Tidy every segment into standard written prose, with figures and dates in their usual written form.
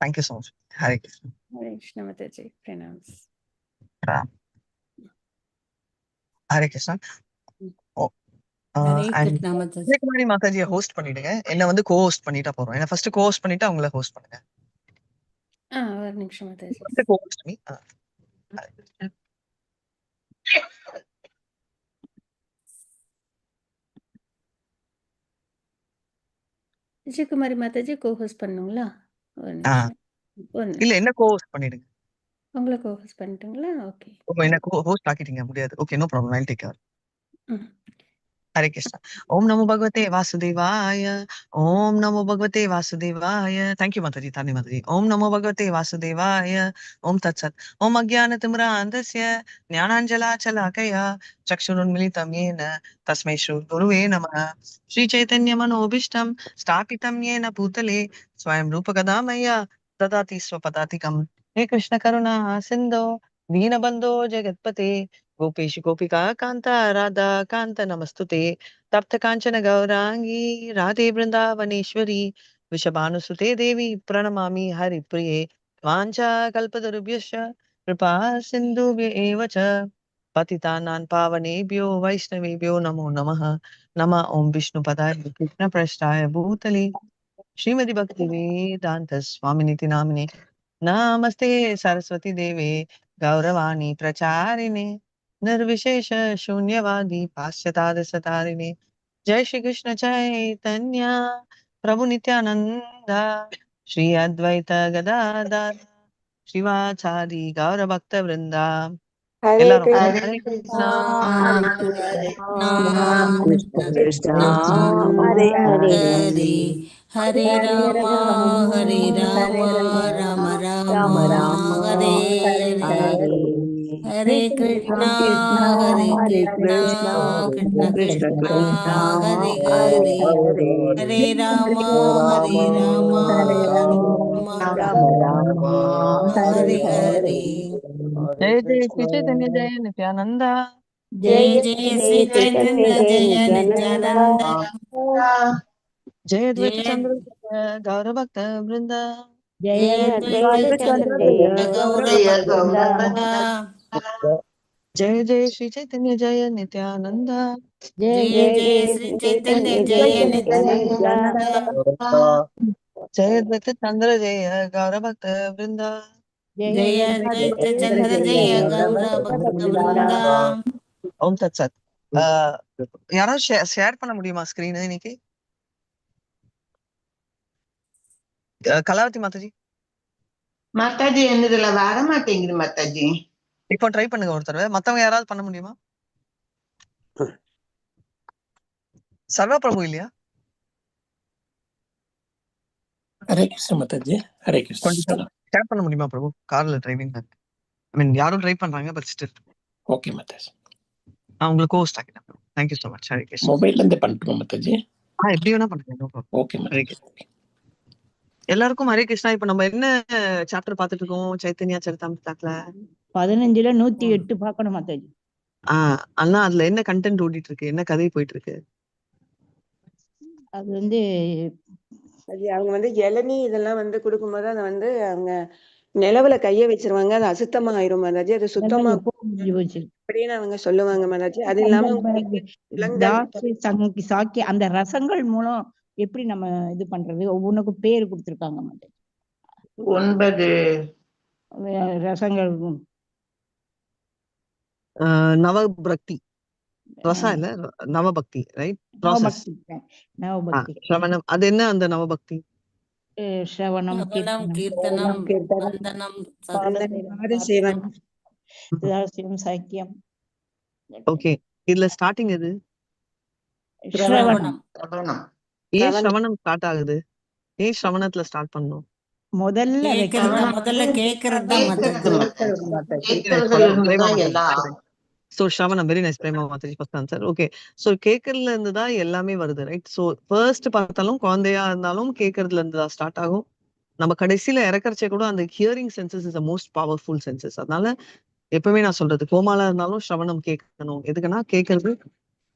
Thank you so much. Hare Krishna. Hare Krishna Mataji. Pranams. Hare Krishna. Hare Krishna Mataji. இதுக்கு முன்னாடி மாதாஜியை host பண்ணிடுங்க. என்ன வந்து கோ-ஹோஸ்ட் பண்ணிட்டா போறோம். என்ன ஃபர்ஸ்ட் கோ-ஹோஸ்ட் பண்ணிட்டு அவங்கள ஹோஸ்ட் பண்ணுங்க. ஒரு நிமிஷம் Mataji. Co-host me. Vijayakumari Mataji co-host பண்ணுங்களா? ஒரு நிமிஷம். ஒரு இல்ல நிமிஷம். என்ன கோ-ஹோஸ்ட் பண்ணிடுங்க. உங்களை கோஹோஸ்ட் பண்ணிட்டுங்களா? ஓகே. என்ன கோ-ஹோஸ்ட் ஆக்கிட்டீங்க முடியாது. Okay, no problem. I'll take care. Hare Krishna. ओम नमो भगवते वासुदेवाय. ओम नमो भगवते वासुदेवाय. थैंक यू माताजी. तानी माताजी. ओम नमो भगवते वासुदेवाय. ओम तत्सत. ओम अज्ञानतिमिरान्धस्य ज्ञानाञ्जलाचलाकया चक्षुरुन्मिलितं येन तस्मै श्रीगुरुवे नमः. श्रीचैतन्यमनोभीष्टं स्थापितं येन भूतले स्वयं रूपकदा मह्यं ददाति स्वपदातिकम्. हे कृष्ण करुणा सिन्धो दीनबन्धो जगत्पते गोपेश गोपिका कांता राधा कांत नमस्तुते. तप्त कांचन गौरांगी राधे वृंदावनेश्वरी वृषभानुसुते देवी प्रणमामि हरिप्रिये. वाञ्छा कल्पतरुभ्यश्च कृपा सिन्धुभ्य एव च पतितानां पावनेभ्यो वैष्णवेभ्यो नमो नमः. नमः ओम विष्णुपदाय कृष्णप्रेष्ठाय भूतले श्रीमति भक्तिवेदांत स्वामिनिति नामिने नमस्ते सरस्वती देवे गौरवाणी प्रचारिणे निर्विशेष शून्यवादी पाश्चात्य जय श्री कृष्ण चैतन्य प्रभु नित्यानंद श्री अद्वैत गदाधर श्रीवाचारी गौर भक्त वृंदा. எல்லாரும் हरे कृष्णा कृष्ण हरे हरे हरे राम हरे राम राम राम हरे हरे हरे कृष्णा कृष्ण कृष्ण हरे हरे हरे राम राम हरे हरे. जय जय श्री चैतन्य जय नित्यानंद. जय जय श्री चैतन्य जय नित्यानंद. जय द्वैत चंद्र जय गौर भक्त वृंद. जय द्वैत चंद्र जय गौर भक्त वृंद. जय जय श्री चैतन्य जय नित्यानंद. जय जय श्री चैतन्य जय नित्यानंद. जय द्वैत चंद्र जय गौर भक्त वृंद. जय द्वैत चंद्र जय गौर भक्त वृंद. ஓம் தத் சத். யாராவது ஷேர் பண்ண முடியுமா ஸ்கிரீன் இன்னைக்கு? கலாவதி மாதாஜி. மாதாஜி என்னதுல வர மாட்டேங்குது மாதாஜி. இப்போ ட்ரை பண்ணுங்க ஒரு தடவை. மத்தவங்க யாராவது பண்ண முடியுமா? சர்வா பிரபு இல்லையா? ஹரே கிருஷ்ண மாதாஜி. ஹரே கிருஷ்ண. ஷேர் பண்ண முடியுமா பிரபு? கார்ல டிரைவிங். ஐ மீன் யாரும் ட்ரை பண்றாங்க பட் ஸ்டில். ஓகே மாதாஜி. நான் உங்களுக்கு ஹோஸ்ட் ஆக்கிட்டேன். Thank you so much. Hare Krishna. மொபைல்ல இருந்தே பண்ணட்டுமா மாதாஜி? எப்படி வேணா பண்ணுங்க. No problem. ஓகே மாதாஜி. எல்லாருக்கும் ஹரே கிருஷ்ணா. இப்ப நம்ம என்ன சாப்டர் பாத்துட்டு இருக்கோம் சைத்தன்யா சரிதாமிர்தால? 15ல 108 பார்க்கணும் மாதாஜி. அண்ணா அதுல என்ன கண்டென்ட் ஓடிட்டு இருக்கு? என்ன கதை போயிட்டு இருக்கு? அது வந்து அவங்க வந்து இளநீ இதெல்லாம் வந்து கொடுக்கும்போது அதை வந்து அவங்க நிலவுல கைய வச்சிருவாங்க. அது அசுத்தமா ஆயிரும் மாதாஜி. அது சுத்தமா அப்படின்னு அவங்க சொல்லுவாங்க மாதாஜி. அது இல்லாம சாக்கி அந்த ரசங்கள் மூலம் எப்படி நம்ம இது பண்றது? ஒவ்வொன்றுக்கும் பேரு கொடுத்திருக்காங்க மாதாஜி. 9 ரசங்கள். நவபக்தி ரசா இல்ல, நவபக்தி ரைட்? நவபக்தி. ஸ்ரவணம். அது என்ன அந்த நவபக்தி? ஸ்ரவணம், கீர்த்தனம், வந்தனம், சாக்கியம். ஓகே, இதுல ஸ்டார்டிங் எது? ஸ்ரவணம். ஏன் ஸ்ரவணம் ஸ்டார்ட் ஆகுது? ஏன் ஸ்ரவணத்துல ஸ்டார்ட் பண்ணணும்? முதல்ல கேக்குறது தான். So Shravanam, very nice. Prema Mataji, first answer. Okay. So கேக்குறதுல இருந்து தான் எல்லாமே வருது, ரைட்? So ஃபர்ஸ்ட் பார்த்தாலும் குழந்தையா இருந்தாலும் கேக்குறதுல இருந்து தான் ஸ்டார்ட் ஆகும். நம்ம கடைசியில இறக்கறச்சே கூட அந்த hearing senses is the most powerful senses. அதனால எப்பவுமே நான் சொல்றது, கோமால இருந்தாலும் ஸ்ரவணம் கேட்கணும். எதுக்குன்னா கேட்கறது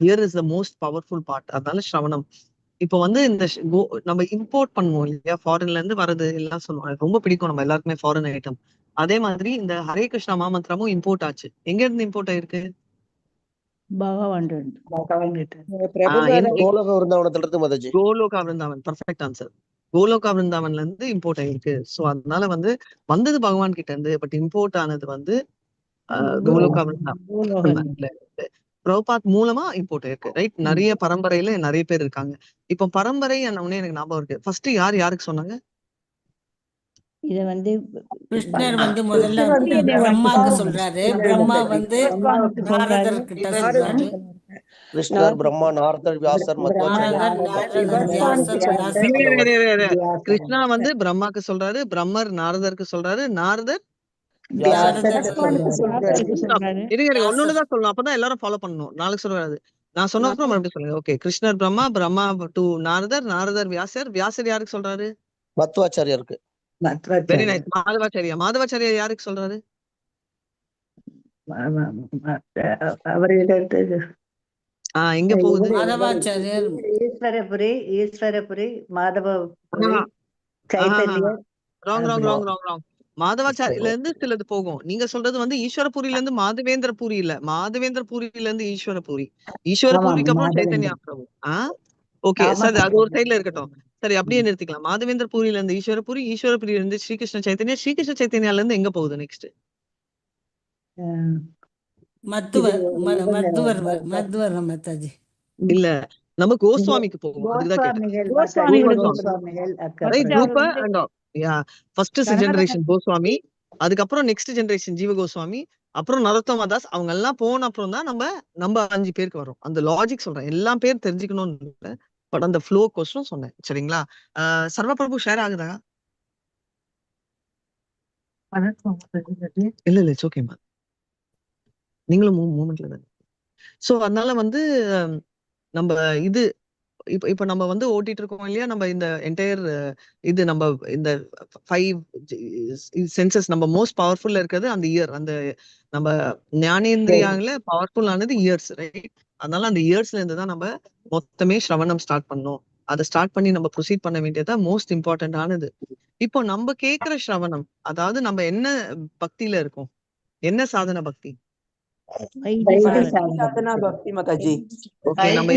here is the most powerful part. அதனால ஸ்ரவணம். இப்போ வந்து இந்த நம்ம இம்போர்ட் பண்ணுவோம் இல்லையா, ஃபாரின்ல இருந்து வரது எல்லாம் சொல்லுவோம். எனக்கு ரொம்ப பிடிக்கும் நம்ம எல்லாருக்குமே ஃபாரின் ஐட்டம். அதே மாதிரி இந்த ஹரே கிருஷ்ணா மாமந்திரமும் இம்போர்ட் ஆச்சு. எங்க இருந்து இம்போர்ட் ஆயிருக்கு? பகவான் பிரபுபாதா கோலோக விருந்தாவனத்துல இருந்து மாதாஜி. Goloka Vrindavan, perfect answer. கோலோகா விருந்தாவன்ல இருந்து இம்போர்ட் ஆயிருக்கு. சோ அதனால வந்து வந்தது பகவான் கிட்ட இருந்து, பட் இம்போர்ட் ஆனது வந்து கோலோகா விருந்தாவன்ல இருந்து. பிரபுபாத் மூலமா இம்போர்ட் ஆயிருக்கு, ரைட்? நிறைய பரம்பரையில நிறைய பேர் இருக்காங்க. இப்போ பரம்பரை உடனே எனக்கு ஞாபகம் இருக்கு. ஃபர்ஸ்ட் யாருக்கு சொன்னாங்க? இத வந்து கிருஷ்ணர் வந்து முதல்ல பிரம்மாக்கு சொல்றாரு. பிரம்மா வந்து நாரதர்கிட்ட சொல்றாரு. கிருஷ்ணர், பிரம்மா, நாரதர், வியாசர், கிருஷ்ணா வந்து பிரம்மாக்கு சொல்றாரு, பிரம்மர் நாரதருக்கு சொல்றாரு, நாரதர் ஒன்னொன்னுதான் சொல்லணும். அப்பதான் எல்லாரும் ஃபாலோ பண்ணணும். நாளைக்கு சொல்றாரு, நான் சொன்ன அப்புறம் மறுபடியும் சொல்லுங்க. ஓகே, கிருஷ்ணர் பிரம்மா, பிரம்மா டு நாரதர், நாரதர் வியாசர், வியாசர் யாருக்கு சொல்றாரு? மத்வாச்சாரியருக்கு. Very nice. மாதவாச்சாரியா யாருக்கு சொல்றாரு? எங்க போகுது? மாதவாச்சாரியர் ஈஸ்வரபுரி மாதவபுரி மாதவாச்சாரியில இருந்து சிலது போகும். நீங்க சொல்றது வந்து ஈஸ்வரபுரியில இருந்து மாதவேந்திரபுரி இல்ல, மாதவேந்திரபுரியில இருந்து ஈஸ்வரபுரி, ஈஸ்வரபுரிக்கு அப்புறம் சைத்தன்யா பிரபு. ஓகே சார், அது ஒரு சைடுல இருக்கட்டும். சரி, அப்படியே நிறுத்திக்கலாம். மாதவேந்திரபுரியில இருந்து ஈஸ்வரபுரி, ஈஸ்வரபுரியில இருந்து ஸ்ரீகிருஷ்ண சைத்தன்யா, ஸ்ரீகிருஷ்ண சைத்தன்யால இருந்து எங்க போகுது நெக்ஸ்ட்? மத்துவர் மாதாஜி இல்ல, நம்ம கோஸ்வாமிக்கு போவோம். ஃபர்ஸ்ட் ஜெனரேஷன் கோஸ்வாமி, அதுக்கப்புறம் நெக்ஸ்ட் ஜெனரேஷன் ஜீவ கோஸ்வாமி, அப்புறம் நரோத்தமா தாஸ். அவங்க எல்லாம் போன அப்புறம் தான் நம்ம 5 பேருக்கு வரும். அந்த லாஜிக் சொல்றேன், எல்லாம் பேர் தெரிஞ்சுக்கணும்னு இல்லை, பட் அந்த ஃப்ளோ கோஸ்டும் சொன்னேன். சரிங்களா? சர்வ பிரபு ஷேர் ஆகுதா? இல்ல இட்ஸ் ஓகேமா, நீங்களும் மூமெண்ட்ல தான். சோ அதனால வந்து நம்ம இது இப்ப நம்ம வந்து ஓட்டிட்டு இருக்கோம் இல்லையா, நம்ம இந்த என்டையர் இது நம்ம இந்த 5 சென்சஸ் நம்ம மோஸ்ட் பவர்ஃபுல்லா இருக்கிறது அந்த இயர். அந்த நம்ம ஞானேந்திரியாங்கள பவர்ஃபுல் ஆனது இயர்ஸ், ரைட்? அதனால அந்த இயர்ஸ்ல இருந்து தான் நம்ம மொத்தமே ஸ்ரவணம் ஸ்டார்ட் பண்ணோம். அதை ஸ்டார்ட் பண்ணி நம்ம ப்ரொசீட் பண்ண வேண்டியதான் மோஸ்ட் இம்பார்ட்டன்ட் ஆனது. இப்போ நம்ம கேட்கிற ஸ்ரவணம், அதாவது நம்ம என்ன பக்தியில இருக்கோம், என்ன சாதன பக்தி? சாதனா பக்தி மாதாஜி.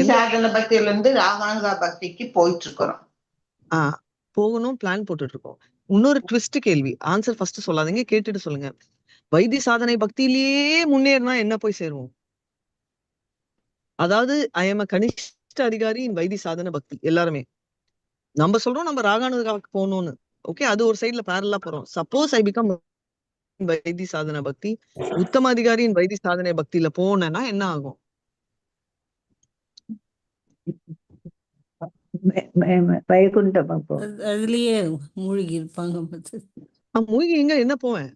சாதன பக்தியில இருந்து ராகாங்கா பக்திக்கு போயிட்டு இருக்கிறோம். போகணும், பிளான் போட்டுட்டு இருக்கோம். இன்னொரு ட்விஸ்ட் கேள்வி, ஆன்சர் ஃபர்ஸ்ட் சொல்லாதீங்க, கேட்டுட்டு சொல்லுங்க. வைத்தி சாதனை பக்தியிலேயே முன்னேறினா என்ன போய் சேருவோம்? அதாவது ஐ எம் கனிஷ்ட அதிகாரி இன் வைத்தி சாதன பக்தி. எல்லாருமே நம்ம சொல்றோம் நம்ம ராகானுகாவுக்கு போகணும்னு. ஓகே, அது ஒரு சைட்ல பேரலா போறோம். சப்போஸ் ஐ பிகம் வைத்தி சாதன பக்தி, உத்தம அதிகாரியின் வைத்தி சாதனை பக்தியில போனேன்னா என்ன ஆகும்? அதுலயே மூழ்கி இருப்பாங்க. மூழ்கி எங்க என்ன போவேன்?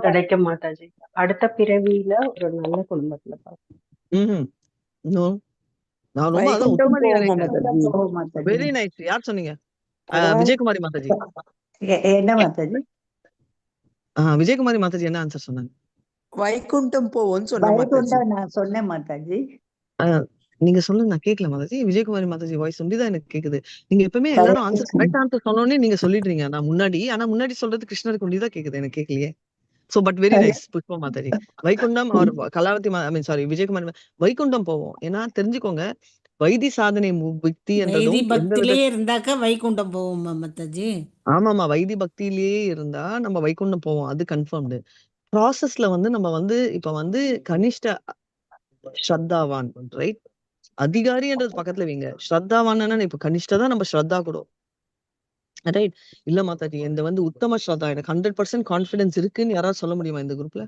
கிடைக்க மாட்டாஜி. அடுத்த பிறவியில ஒரு நல்ல குடும்பத்துல வெரி நைஸ். யார் சொன்னீங்க? விஜயகுமாரி மாதாஜி. என்ன மாதாஜி? விஜயகுமாரி மாதாஜி என்ன ஆன்சர் சொன்னாங்க? வைகுண்டம் போவோம்னு சொன்னேன். நான் சொன்னேன் மாதாஜி. நீங்க சொல்லுங்க, நான் கேட்கல மாதாஜி. விஜயகுமாரி மாதாஜி வாய்ஸ் அப்படிதான் எனக்கு கேக்குது. நீங்க எப்பவுமே எல்லாரும் ஆன்சர் கரெக்ட் ஆன்சர் சொன்னோன்னே நீங்க சொல்லிடுறீங்க. நான் முன்னாடி சொல்றது கிருஷ்ணருக்கு ஒண்டிதான் கேக்குது, எனக்கு கேட்கலையே. So but very nice Pushpa Mataji. Vaikuntham or Kalavathi sorry Vijayakumari, Vaikuntham போவோம். ஏன்னா தெரிஞ்சுக்கோங்க, வைத்தி சாதனை பக்தி பக்தியிலே இருந்தாக்க வைகுண்டம் போவோம் மாதாஜி. ஆமாமா, வைத்தி பக்தியிலேயே இருந்தா நம்ம வைகுண்டம் போவோம், அது கன்ஃபர்ம்டு. ப்ராசஸ்ல வந்து நம்ம வந்து இப்ப வந்து கனிஷ்ட ஸ்ரத்தாவான், ரைட்? அதிகாரின்றது பக்கத்துல வைங்க, ஸ்ரத்தாவான் இப்ப கனிஷ்ட தான் நம்ம ஸ்ரத்தா கூட, ரைட்? இல்ல மாதாஜி, இந்த வந்து உத்தம ஸ்ரத்தா எனக்கு 100% கான்பிடன்ஸ் இருக்குன்னு யாராவது சொல்ல முடியுமா இந்த குரூப்ல?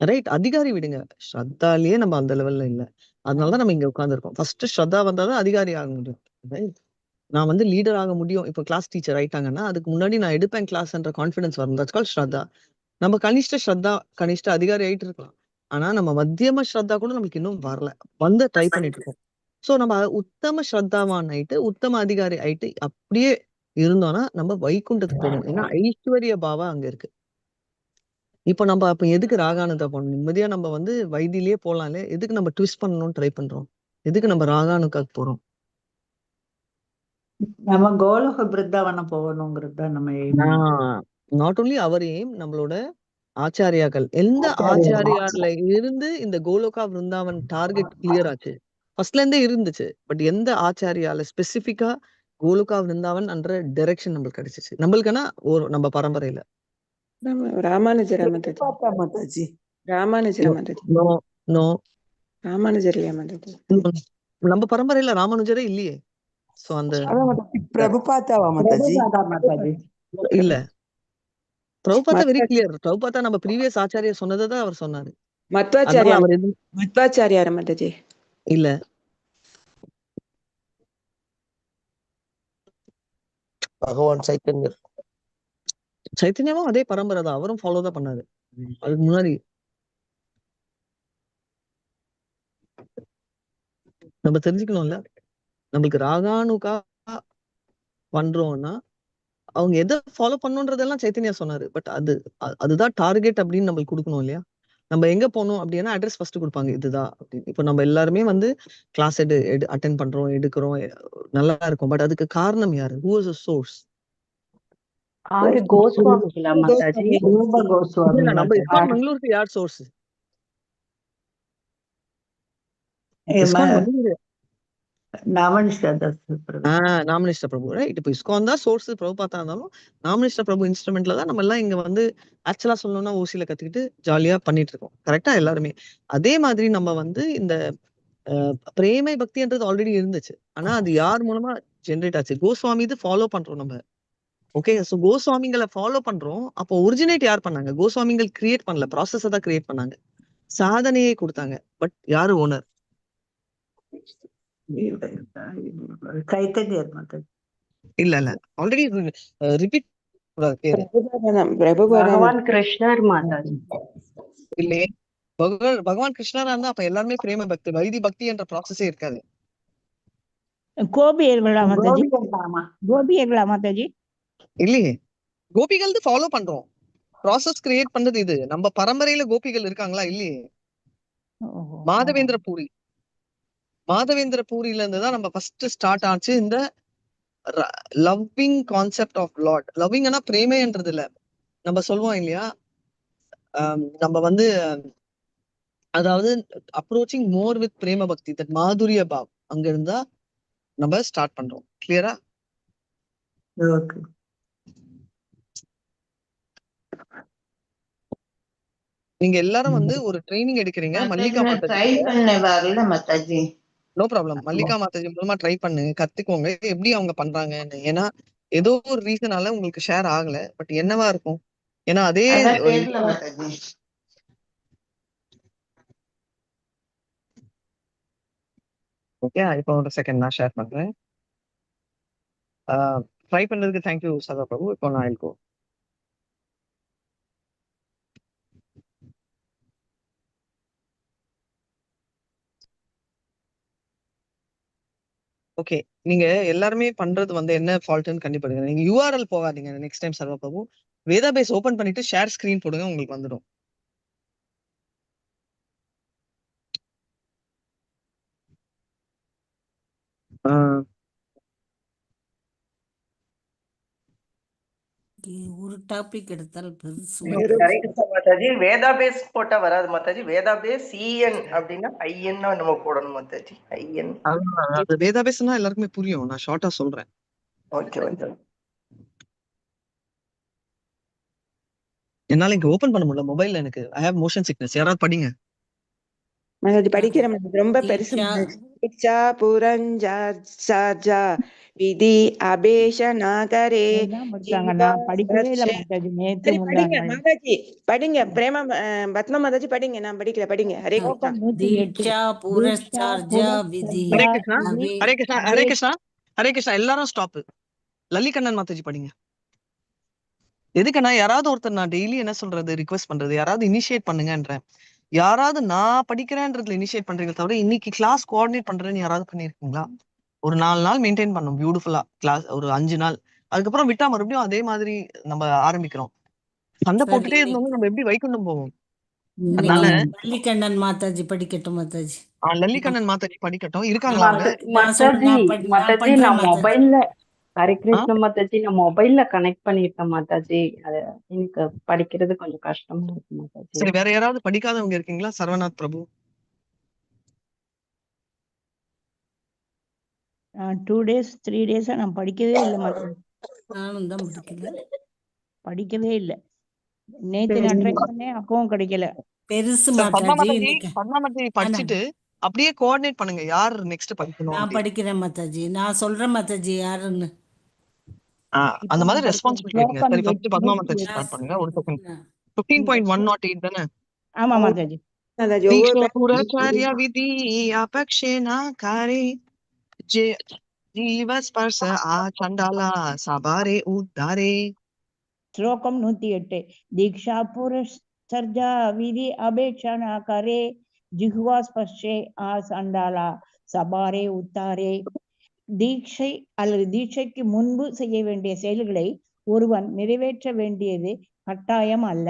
ரைட், அதிகாரி விடுங்க, ஸ்ரத்தாலேயே நம்ம அந்த லெவல்ல இல்ல. அதனாலதான் நம்ம இங்க உட்கார்ந்துருக்கோம். ஃபர்ஸ்ட் ஸ்ரத்தா வந்தாதான் அதிகாரி ஆக முடியும், ரைட்? நான் வந்து லீடர் ஆக முடியும். இப்ப கிளாஸ் டீச்சர் ஆயிட்டாங்கன்னா அதுக்கு முன்னாடி நான் எடுப்பேன் கிளாஸ்ன்ற கான்பிடன்ஸ் வரும். தட்ஸ் கால்ட் ஸ்ரத்தா. நம்ம கனிஷ்ட ஸ்ரத்தா, கனிஷ்ட அதிகாரி ஆயிட்டு இருக்கலாம். ஆனா நம்ம மத்தியம ஸ்ரத்தா கூட நமக்கு இன்னும் வரல, வந்து ட்ரை பண்ணிட்டு இருக்கோம். சோ நம்ம உத்தம ஸ்ரத்தாவான் ஆயிட்டு உத்தம அதிகாரி ஆயிட்டு அப்படியே இருந்தோம்னா நம்ம வைகுண்டத்துக்கு போவோம். ஏன்னா ஐஸ்வர்ய பாவா அங்க இருக்கு. இப்ப நம்ம அப்ப எதுக்கு ராகானுதா பண்ணணும்? நிம்மதியா நம்ம வந்து வைத்தியிலேயே போலாம்ல. எதுக்கு நம்ம ட்விஸ்ட் பண்ணணும்னு ட்ரை பண்றோம்? எதுக்கு நம்ம ராகானுக்காக போறோம்? நம்ம கோலோக பிருந்தாவனம் போகணுங்கிறது தான் நம்ம aim. Not only our aim, நம்மளோட ஆச்சாரியாக்கள் எந்த ஆச்சாரியார்ல இருந்து இந்த கோலோகா விருந்தாவன் டார்கெட் கிளியர் ஆச்சு? ஃபர்ஸ்ட்ல இருந்தே இருந்துச்சு. பட் எந்த ஆச்சாரியால ஸ்பெசிபிக்கா கோலோகா விருந்தாவன் என்ற டைரக்ஷன் நம்மளுக்கு கிடைச்சிச்சு? நம்மளுக்குன்னா ஒரு நம்ம பரம்பரையில ராமானுஜரா மாதாஜி? பார்த்தா மாதாஜி. ராமானுஜரா மாதாஜி? நோ நோ ராமானுஜர் இல்லையா மாதாஜி? நம்ம பரம்பரையில ராமானுஜரே இல்லையே. சோ அந்த பிரபுபாதாவா மாதாஜி? மாதாஜி. இல்ல, பிரபுபாதா வெரி கிளியர். பிரபுபாதா நம்ம ப்ரீவியஸ் ஆச்சாரியா சொன்னதை தான் அவர் சொன்னாரு. அதனால மத்வாச்சாரியா? அவர் எதுவும் மத்வாச்சாரியாரா மாதாஜி? இல்ல. பகவான் சைத்தன்யர். சைத்தன்யாவும் அதே பரம்பரை தான். அவரும் ஃபாலோ தான் பண்ணாரு. அதுக்கு முன்னாடி நம்ம தெரிஞ்சுக்கணும்ல, நம்மளுக்கு ராகானுக்கா பண்றோம்னா அவங்க எதை ஃபாலோ பண்ணுன்றதெல்லாம் சைத்தன்யா சொன்னாரு. பட் அதுதான் டார்கெட் அப்படின்னு நம்மளுக்கு கொடுக்கணும் இல்லையா? நம்ம எங்க போகணும் அப்படின்னா அட்ரஸ் ஃபர்ஸ்ட் கொடுப்பாங்க, இதுதான் அப்படின்னு. இப்போ நம்ம எல்லாருமே வந்து கிளாஸ் அட்டென்ட் பண்றோம், எடுக்கிறோம், நல்லா இருக்கும். பட் அதுக்கு காரணம் யாரு? Who is source? ஆறு கோஸ்வாமிகளா மாதாஜி? ரூப கோஸ்வாமி நம்ம மாதாஜி. இஸ்கான் மங்களூருக்கு யார் சோர்ஸ்? இஸ்கான் மங்களூரு நாமனிஷ்டா தாஸ் பிரபு. நாமனிஷ்ட பிரபு, ரைட்? இப்போ இஸ்கான் தான் சோர்ஸ். பிரபுபாத்தா இருந்தாலும் நாமனிஷ்ட பிரபு இன்ஸ்ட்ருமெண்ட்ல தான் நம்ம எல்லாம் இங்க வந்து ஆக்சுவலா சொல்லணும்னா ஓசியில கத்துக்கிட்டு ஜாலியா பண்ணிட்டு இருக்கோம். கரெக்டா? எல்லாருமே அதே மாதிரி நம்ம வந்து இந்த பிரேமை பக்தின்றது ஆல்ரெடி இருந்துச்சு. ஆனா அது யார் மூலமா ஜென்ரேட் ஆச்சு? கோஸ்வாமி இது ஃபாலோ பண்றோம் நம்ம. ஓகே, சோ கோஸ்வாமிகளை ஃபாலோ பண்றோம். அப்போ ஒரிஜினேட் யார் பண்ணாங்க? கோஸ்வாமிகள் கிரியேட் பண்ணல, ப்ராசஸை தான் கிரியேட் பண்ணாங்க, சாதனையை கொடுத்தாங்க. பட் யாரு ஓனர்? சைத்தன்யர் மாதாஜி. இல்ல ஆல்ரெடி ரிப்பீட் பேரு பகவான் கிருஷ்ணர் மாதாஜி. இல்லையே. பகவான் கிருஷ்ணரா இருந்தா அப்ப எல்லாருமே பிரேம பக்தி, வைதி பக்தி என்ற ப்ராசஸே இருக்காது. கோபியர்களா மாதாஜி? கோபியர்களா மாதாஜி? இல்லையே. கோபிகள் ஃபாலோ பண்றோம், ப்ராசஸ் கிரியேட் பண்றது இது. நம்ம பரம்பரையில கோபிகள் இருக்காங்களா? இல்லையே. மாதவேந்திர பூரியில இருந்து தான் நம்ம ஃபர்ஸ்ட் ஸ்டார்ட் ஆச்சு இந்த லவ்விங் கான்செப்ட் ஆஃப் லார்ட். லவ்விங்னா பிரேமைன்றது இல்ல. நம்ம சொல்லுவோம் இல்லையா, நம்ம வந்து அதாவது அப்ரோச்சிங் மோர் வித் பிரேம பக்தி, தட் மாதுரிய பாவ், அங்க இருந்தா நம்ம ஸ்டார்ட் பண்றோம். கிளியரா? நீங்க எல்லாரும் வந்து ஒரு ட்ரைனிங் எடுக்கிறீங்க. மல்லிகா ட்ரை பண்ண வரல மாதாஜி. No problem. மல்லிகா மாதாஜி மூலமா ட்ரை பண்ணுங்க, கத்துக்கோங்க எப்படி அவங்க பண்றாங்கன்னு. ஏன்னா ஏதோ ஒரு ரீசனால உங்களுக்கு ஷேர் ஆகல. பட் என்னவா இருக்கும்? ஏன்னா அதே தெரியல மாதாஜி. ஓகே, இப்போ ஒரு செகண்ட் நான் ஷேர் பண்றேன். ட்ரை பண்ணதுக்கு தேங்க்யூ சதா பிரபு. இப்போ நான் இருக்கோ. ஓகே, நீங்க எல்லாருமே பண்றது வந்து என்ன ஃபால்ட்னு கண்டிப்பாங்க. நீங்க யூஆர்எல் போகாதீங்க நெக்ஸ்ட் டைம் சர்வா பிரபு. வேதாபேஸ் ஓபன் பண்ணிட்டு ஷேர் ஸ்கிரீன் போடுங்க, உங்களுக்கு வந்துடும். ஒரு டாபிக் எடுத்தால் பெருசு. மாதாஜி வேதாபேஸ் போட்டா வராது மாதாஜி. வேதாபேஸ் சிஎன் அப்படின்னா ஐஎன் நம்ம போடணும் மாதாஜி. ஐஎன் அது வேதாபேஸ்னா எல்லாருக்குமே புரியும். நான் ஷார்ட்டா சொல்றேன். Okay okay. என்னால இங்க ஓபன் பண்ண முடியல மொபைல்ல. எனக்கு ஐ ஹேவ் மோஷன் சிக்னஸ். யாராவது படிங்க. மாதாஜி படிக்கிறேன். ரொம்ப பெருசு. இச்சா புரஞ்சா சாஜா விதி அபேஷ நாகரே. நான் படிக்கவே இல்ல மாதாஜி. நேத்து படிங்க மாதாஜி, படிங்க. பிரேமா பத்மா மாதாஜி படிங்க. நான் படிக்கல, படிங்க. ஹரே கிருஷ்ணா. தீட்சா புரஸ்சார்ஜா விதி. ஹரே கிருஷ்ணா, ஹரே கிருஷ்ணா, ஹரே கிருஷ்ணா, ஹரே கிருஷ்ணா. எல்லாரும் ஸ்டாப். லலிகண்ணன் மாதாஜி படிங்க. எதுக்குன்னா யாராவது ஒருத்தர் நான் டெய்லி என்ன சொல்றது ரிக்வெஸ்ட் பண்றது, யாராவது இனிஷியேட் பண்ணுங்கன்றேன். யாராவது நான் படிக்கிறேன்றதுல இனிஷியேட் பண்றீங்க தவிர இன்னைக்கு கிளாஸ் கோஆர்டினேட் பண்றேன்னு யாராவது பண்ணிருக்கீங்களா? ஒரு 4 நாள் மெயின்டைன் பண்ணும் பியூட்டிஃபுல்லா கிளாஸ், ஒரு 5 நாள். அதுக்கப்புறம் விட்டா மறுபடியும் அதே மாதிரி நம்ம ஆரம்பிக்கிறோம். சண்டை சரி போட்டுட்டே இருந்தோம்னா நம்ம எப்படி வைகுண்டம் போவோம்? அதனால இன்னைக்கு வள்ளிக்கண்ணன் மாதாஜி படிக்கட்டும் மாதாஜி. லல்லிகண்ணன் மாதாஜி படிக்கட்டும். இருக்காங்களா அவங்க? நான் சொல்றேன், நான் மாதாஜி பண்றேன் நான் மாதாஜி. மொபைல்ல ஹரே கிருஷ்ண மாதாஜி நான் மொபைல்ல கனெக்ட் பண்ணிருக்கேன் மாதாஜி. அது எனக்கு படிக்கிறது கொஞ்சம் கஷ்டமா இருக்கு மாதாஜி. சரி, வேற யாராவது படிக்காதவங்க இருக்கீங்களா? சர்வநாத் பிரபு. 2 days 3 days நான் படிக்கவே இல்லை மாதாஜி. நானும் தான் படிக்கவே இல்லை. நேத்து நான் ட்ரை பண்ணேன், அப்பவும் கிடைக்கல. பெருசு சரி, மாதாஜி. பத்மா மாதாஜி படிச்சுட்டு அப்படியே கோஆர்டினேட் பண்ணுங்க யார் நெக்ஸ்ட் படிக்கணும். நான் படிக்கிறேன் மாதாஜி. நான் சொல்றேன் மாதாஜி யாருன்னு. அந்த மாதிரி ரெஸ்பான்சிபிலிட்டி எடுங்க. சரி, ஃபர்ஸ்ட் பத்மா மாதாஜி ஸ்டார்ட் பண்ணுங்க. ஒரு செகண்ட். 15.108 தானே? ஆமா மாதாஜி. दीक्षा पुरचार्य विधि अपक्षेना करे जीव स्पर्श आचंडाला साबारे उद्धारे. ஸ்லோகம் 108. தீக்ஷா புரஸ்சர்ஜா விதி அபேட்சணா கரே ஜிஹ்வா ஸ்பர்ஷே ஆ சண்டாலா சபாரே உத்தாரே. தீட்சை அல்லது தீட்சைக்கு முன்பு செய்ய வேண்டிய செயல்களை ஒருவன் நிறைவேற்ற வேண்டியது கட்டாயம் அல்ல.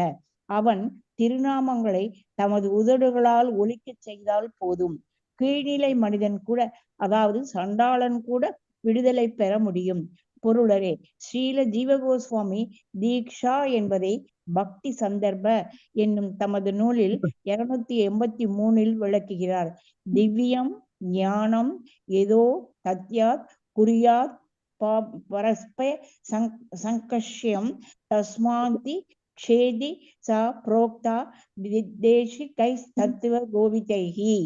அவன் திருநாமங்களை தமது உதடுகளால் ஒலிக்கச் செய்தால் போதும். கீழ்நிலை மனிதன் கூட, அதாவது சண்டாளன் கூட விடுதலை பெற முடியும். பொருளரே, ஸ்ரீல ஜீவகோஸ்வாமி தீக்ஷா என்பதை பக்தி சந்தர்ப்ப என்னும் தமது நூலில் 283 விளக்குகிறார். திவ்யம் ஞானம் ஏதோ தத்யாத் குறியாத் பரஸ்பய சங்கஷ்யம் தஸ்மாந்தி க்ஷேதி சா புரோக்தா விதேஷி கை தத்துவ கோவிதைகி.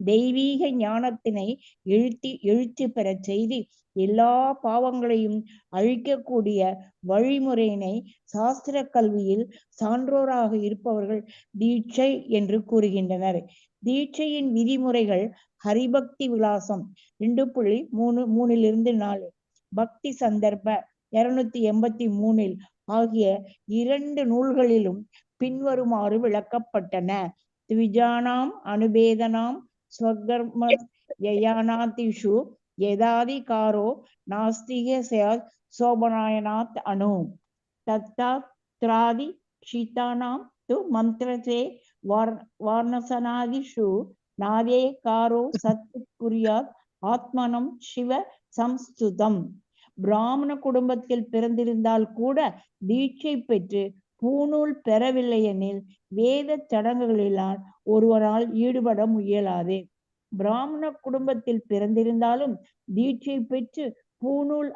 தெய்வீக ஞானத்தினை எழுச்சி பெற செய்து எல்லா பாவங்களையும் அழிக்கக்கூடிய வழிமுறையினை சாஸ்திர கல்வியில் சான்றோராக இருப்பவர்கள் தீட்சை என்று கூறுகின்றனர். தீட்சையின் விதிமுறைகள் ஹரிபக்தி விலாசம் 2.3-4, பக்தி சந்தர்ப்ப 283 ஆகிய 2 நூல்களிலும் பின்வருமாறு விளக்கப்பட்டன. த்விஜானாம் அனுபேதனாம் ஸ்வகர்ம யயானாதிஷு யதாதிகாரோ நாஸ்திக ஸ்யாத் சோபனாயனாத் அணு தத்தாத்ராதி ஷீதானாம் து மந்திரசே வார்ணசனாதிஷு நாதே காரோ சத்து குறியாத் ஆத்மனம் சிவ சம்ஸ்துதம். பிராமண குடும்பத்தில் பிறந்திருந்தால் கூட தீட்சை பெற்று பூநூல் பெறவில்லை எனில் வேத சடங்குகளினால் ஒருவரால் ஈடுபட முயலாது. பிராமண குடும்பத்தில் பிறந்திருந்தாலும் தீட்சை பெற்று பூநூல்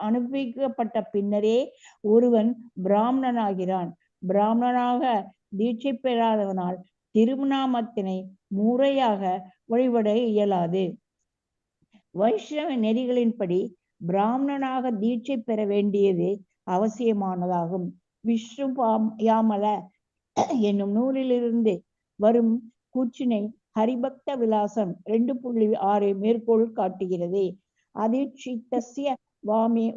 அணிவிக்கப்பட்ட பின்னரே ஒருவன் பிராமணனாகிறான். பிராமணனாக தீட்சை பெறாதவனால் திருநாமத்தினை முறையாக வழிபட இயலாது. வைஷ்ணவ நெறிகளின்படி பிராமணனாக தீட்சை பெற வேண்டியது அவசியமானதாகும். விஷ்ணு யாமல என்னும் நூலிலிருந்து வரும் கூற்றினை ஹரிபக்த விலாசம் 2.6 மேற்கோள் காட்டுகிறது. அதிட்சித்தஸ்ய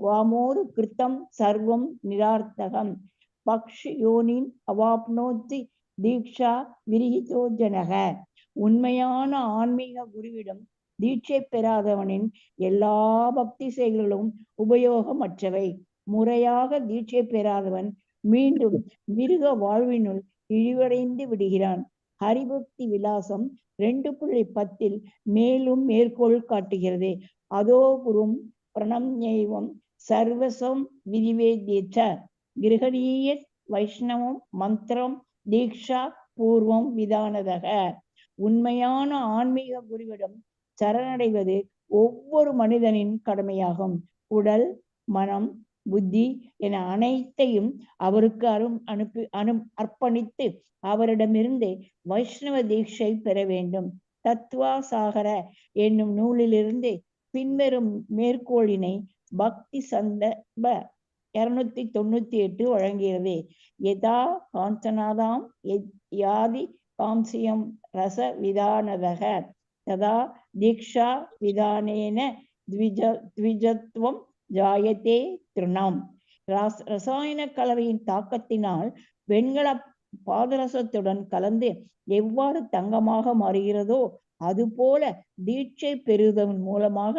வாமோரு கிருத்தம் சர்வம் நிரார்த்தகம் பக்ஷி யோனின் அவாப்னோத்தி தீக்ஷா விரிஹிதோ ஜனக. உண்மையான ஆன்மீக குருவிடம் தீட்சை பெறாதவனின் எல்லா பக்தி செயல்களும் உபயோகமற்றவை. முறையாக தீட்சை பெறாதவன் மீண்டும் மிருக வாழ்வினுள் இழிவடைந்து விடுகிறான். ஹரிபக்தி விலாசம் 2.10 மேலும் மேற்கோள் காட்டுகிறது. அதோ குரும் பிரணம்யைவம் சர்வசம் விதிவேத்யேச்ச கிரகணீய வைஷ்ணவம் மந்திரம் தீக்ஷா பூர்வம் விதானதக. உண்மையான ஆன்மீக குருவிடம் சரணடைவது ஒவ்வொரு மனிதனின் கடமையாகும். உடல், மனம், புத்தி என அனைத்தையும் அவருக்கு அர்ப்பணித்து அவரிடமிருந்து வைஷ்ணவ தீட்சை பெற வேண்டும். தத்வா சாகர என்னும் நூலிலிருந்து பின்வரும் மேற்கோளினை பக்தி சந்தர்ப்ப 298 வழங்குகிறது. யதா காஞ்சனாதாம் யாதி காம்சியம் ரச விதானதக ததா தீக்ஷா விதானேன த்விஜத்வம் ஜாயதே திருணாம். ரசாயன கலவையின் தாக்கத்தினால் வெண்கல பாதரசத்துடன் கலந்து எவ்வாறு தங்கமாக மாறுகிறதோ அதுபோல தீட்சை பெறுவதன் மூலமாக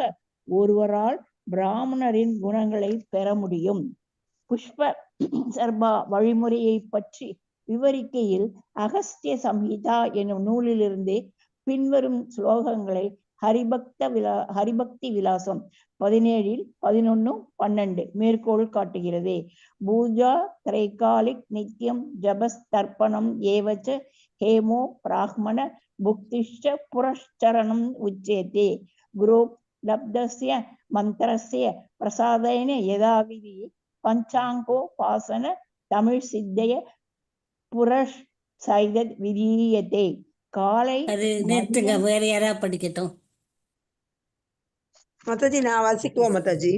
ஒருவரால் பிராமணரின் குணங்களை பெற முடியும். புஷ்ப சர்பா வழிமுறையை பற்றி விவரிக்கையில் அகஸ்திய சம்ஹிதா என்னும் நூலிலிருந்து பின்வரும் ஸ்லோகங்களை ஹரிபக்தி விலாசம் 17:11-12 மேற்கோள் காட்டுகிறது. பூஜா திரைகாலிக் நித்தியம் ஜபஸ்தர்ப்பணம் ஏவச்ச ஹேமோ பிராஹ்மண புக்திஷ்ட புரஷ்சரணம் உச்சேதே குரு லப்தஸ்ய மந்திரஸ்ய பிரசாதேன யதாவிதி பஞ்சாங்கோ பாசன தமிழ் சித்தைய புரஷ் சைதத் விதீயதே. காலை அது நேற்றுங்க வேற யாரா படிக்கட்டும். மாதாஜி நான் வாசிக்குவோம் மாதாஜி.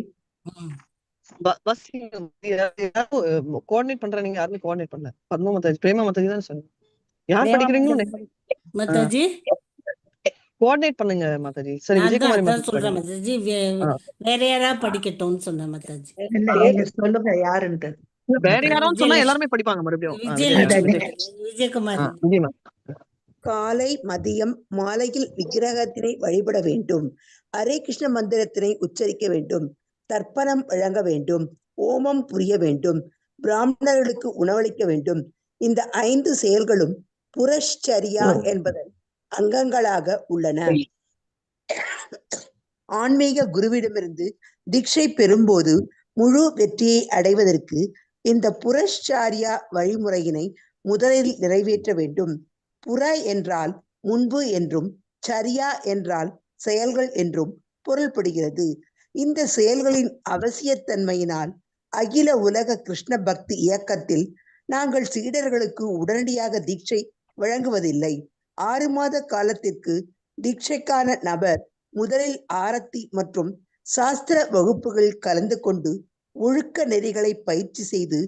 கோஆர்டினேட் பண்ற நீங்க யாருமே கோஆர்டினேட் பண்ணல. பத்மா மாதாஜி பிரேமா மாதாஜி தான் சொன்னீங்க. யார் படிக்கிறீங்களோ மாதாஜி கோஆர்டினேட் பண்ணுங்க மாதாஜி. சரி விஜயகுமாரி மாதாஜி சொல்றேன் மாதாஜி. வேற யாரா படிக்கட்டும்னு சொன்னேன் மாதாஜி. நீங்க சொல்லுங்க யாருன்ட்டு. வேற யாரும் சொன்னா எல்லாருமே படிப்பாங்க மறுபடியும். விஜயகுமாரி. காலை மதியம் மாலையில் விக்கிரகத்தினை வழிபட வேண்டும். ஹரே கிருஷ்ண மந்திரத்தினை உச்சரிக்க வேண்டும். தர்ப்பணம் வழங்க வேண்டும். ஓமம் புரிய வேண்டும். பிராமணர்களுக்கு உணவளிக்க வேண்டும். இந்த 5 செயல்களும் புரஷ்சரியா என்பதன் அங்கங்களாக உள்ளன. ஆன்மீக குருவிடமிருந்து தீட்சை பெறும்போது முழு வெற்றியை அடைவதற்கு இந்த புரஷ்சாரியா வழிமுறையினை முதலில் நிறைவேற்ற வேண்டும். புற என்றால் முன்பு என்றும் சரியா என்றால் செயல்கள் என்றும் பொருள்படுகிறது. இந்த செயல்களின் அவசியத்தன்மையினால் அகில உலக கிருஷ்ண பக்தி இயக்கத்தில் நாங்கள் சீடர்களுக்கு உடனடியாக தீட்சை வழங்குவதில்லை. 6 மாத காலத்திற்கு தீட்சைக்கான நபர் முதலில் ஆரத்தி மற்றும் சாஸ்திர வகுப்புகளில் கலந்து கொண்டு ஒழுக்க நெறிகளை பயிற்சி செய்து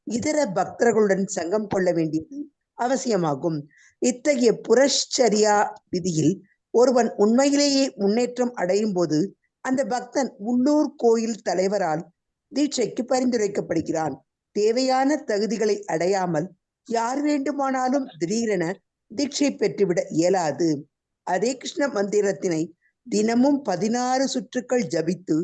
இதர பக்தர்களுடன் சங்கம் கொள்ள வேண்டியது அவசியமாகும். இத்தகைய புரஷ்சரியா விதியில் ஒருவன் உண்மையிலேயே முன்னேற்றம் அடையும் போது அந்த பக்தன் உள்ளூர் கோயில் தலைவரால் தீட்சைக்கு பரிந்துரைக்கப்படுகிறான். தேவையான தகுதிகளை அடையாமல் யார் வேண்டுமானாலும் திடீரென தீட்சை பெற்றுவிட இயலாது. ஹரே கிருஷ்ண மந்திரத்தினை தினமும் 16 சுற்றுக்கள் ஜபித்து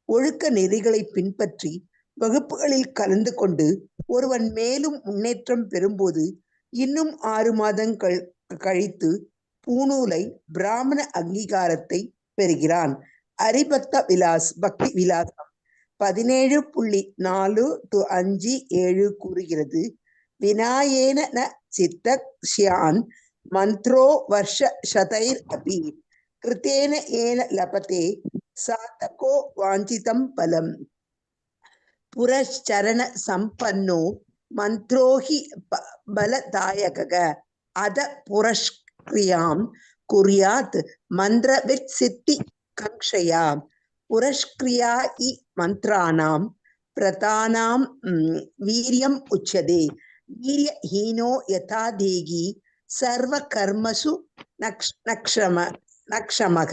ஒழுக்க நெறிகளை பின்பற்றி வகுப்புகளில் கலந்து கொண்டு ஒருவன் மேலும் முன்னேற்றம் பெறும்போது இன்னும் 6 மாதங்கள் கழித்து பூணூலை பிராமண அங்கீகாரத்தை பெறுகிறான். ஹரிபக்த பக்தி விலாசம் 17.4-5-7 கூறுகிறது. வினாயேன ந சித்தக் ஸ்யான் மந்த்ரோ வர்ஷ சதைர் அபி கிருத்தேன ஏன லபதே சாதகோ வாஞ்சிதம் பலம். புரஷ்சரண சம்பன்னோ மந்த்ரோஹி பலதாயக அத புரஷ்கிரியாம் குர்யாத் மந்திரவித் சித்தி கங்ஷயா. புரஷ்கிரியா இ மந்த்ராணாம் பிரதானாம் வீரியம் உச்சதே. வீரியஹீனோ யதா தேகி சர்வ கர்மசு நக்ஷமக.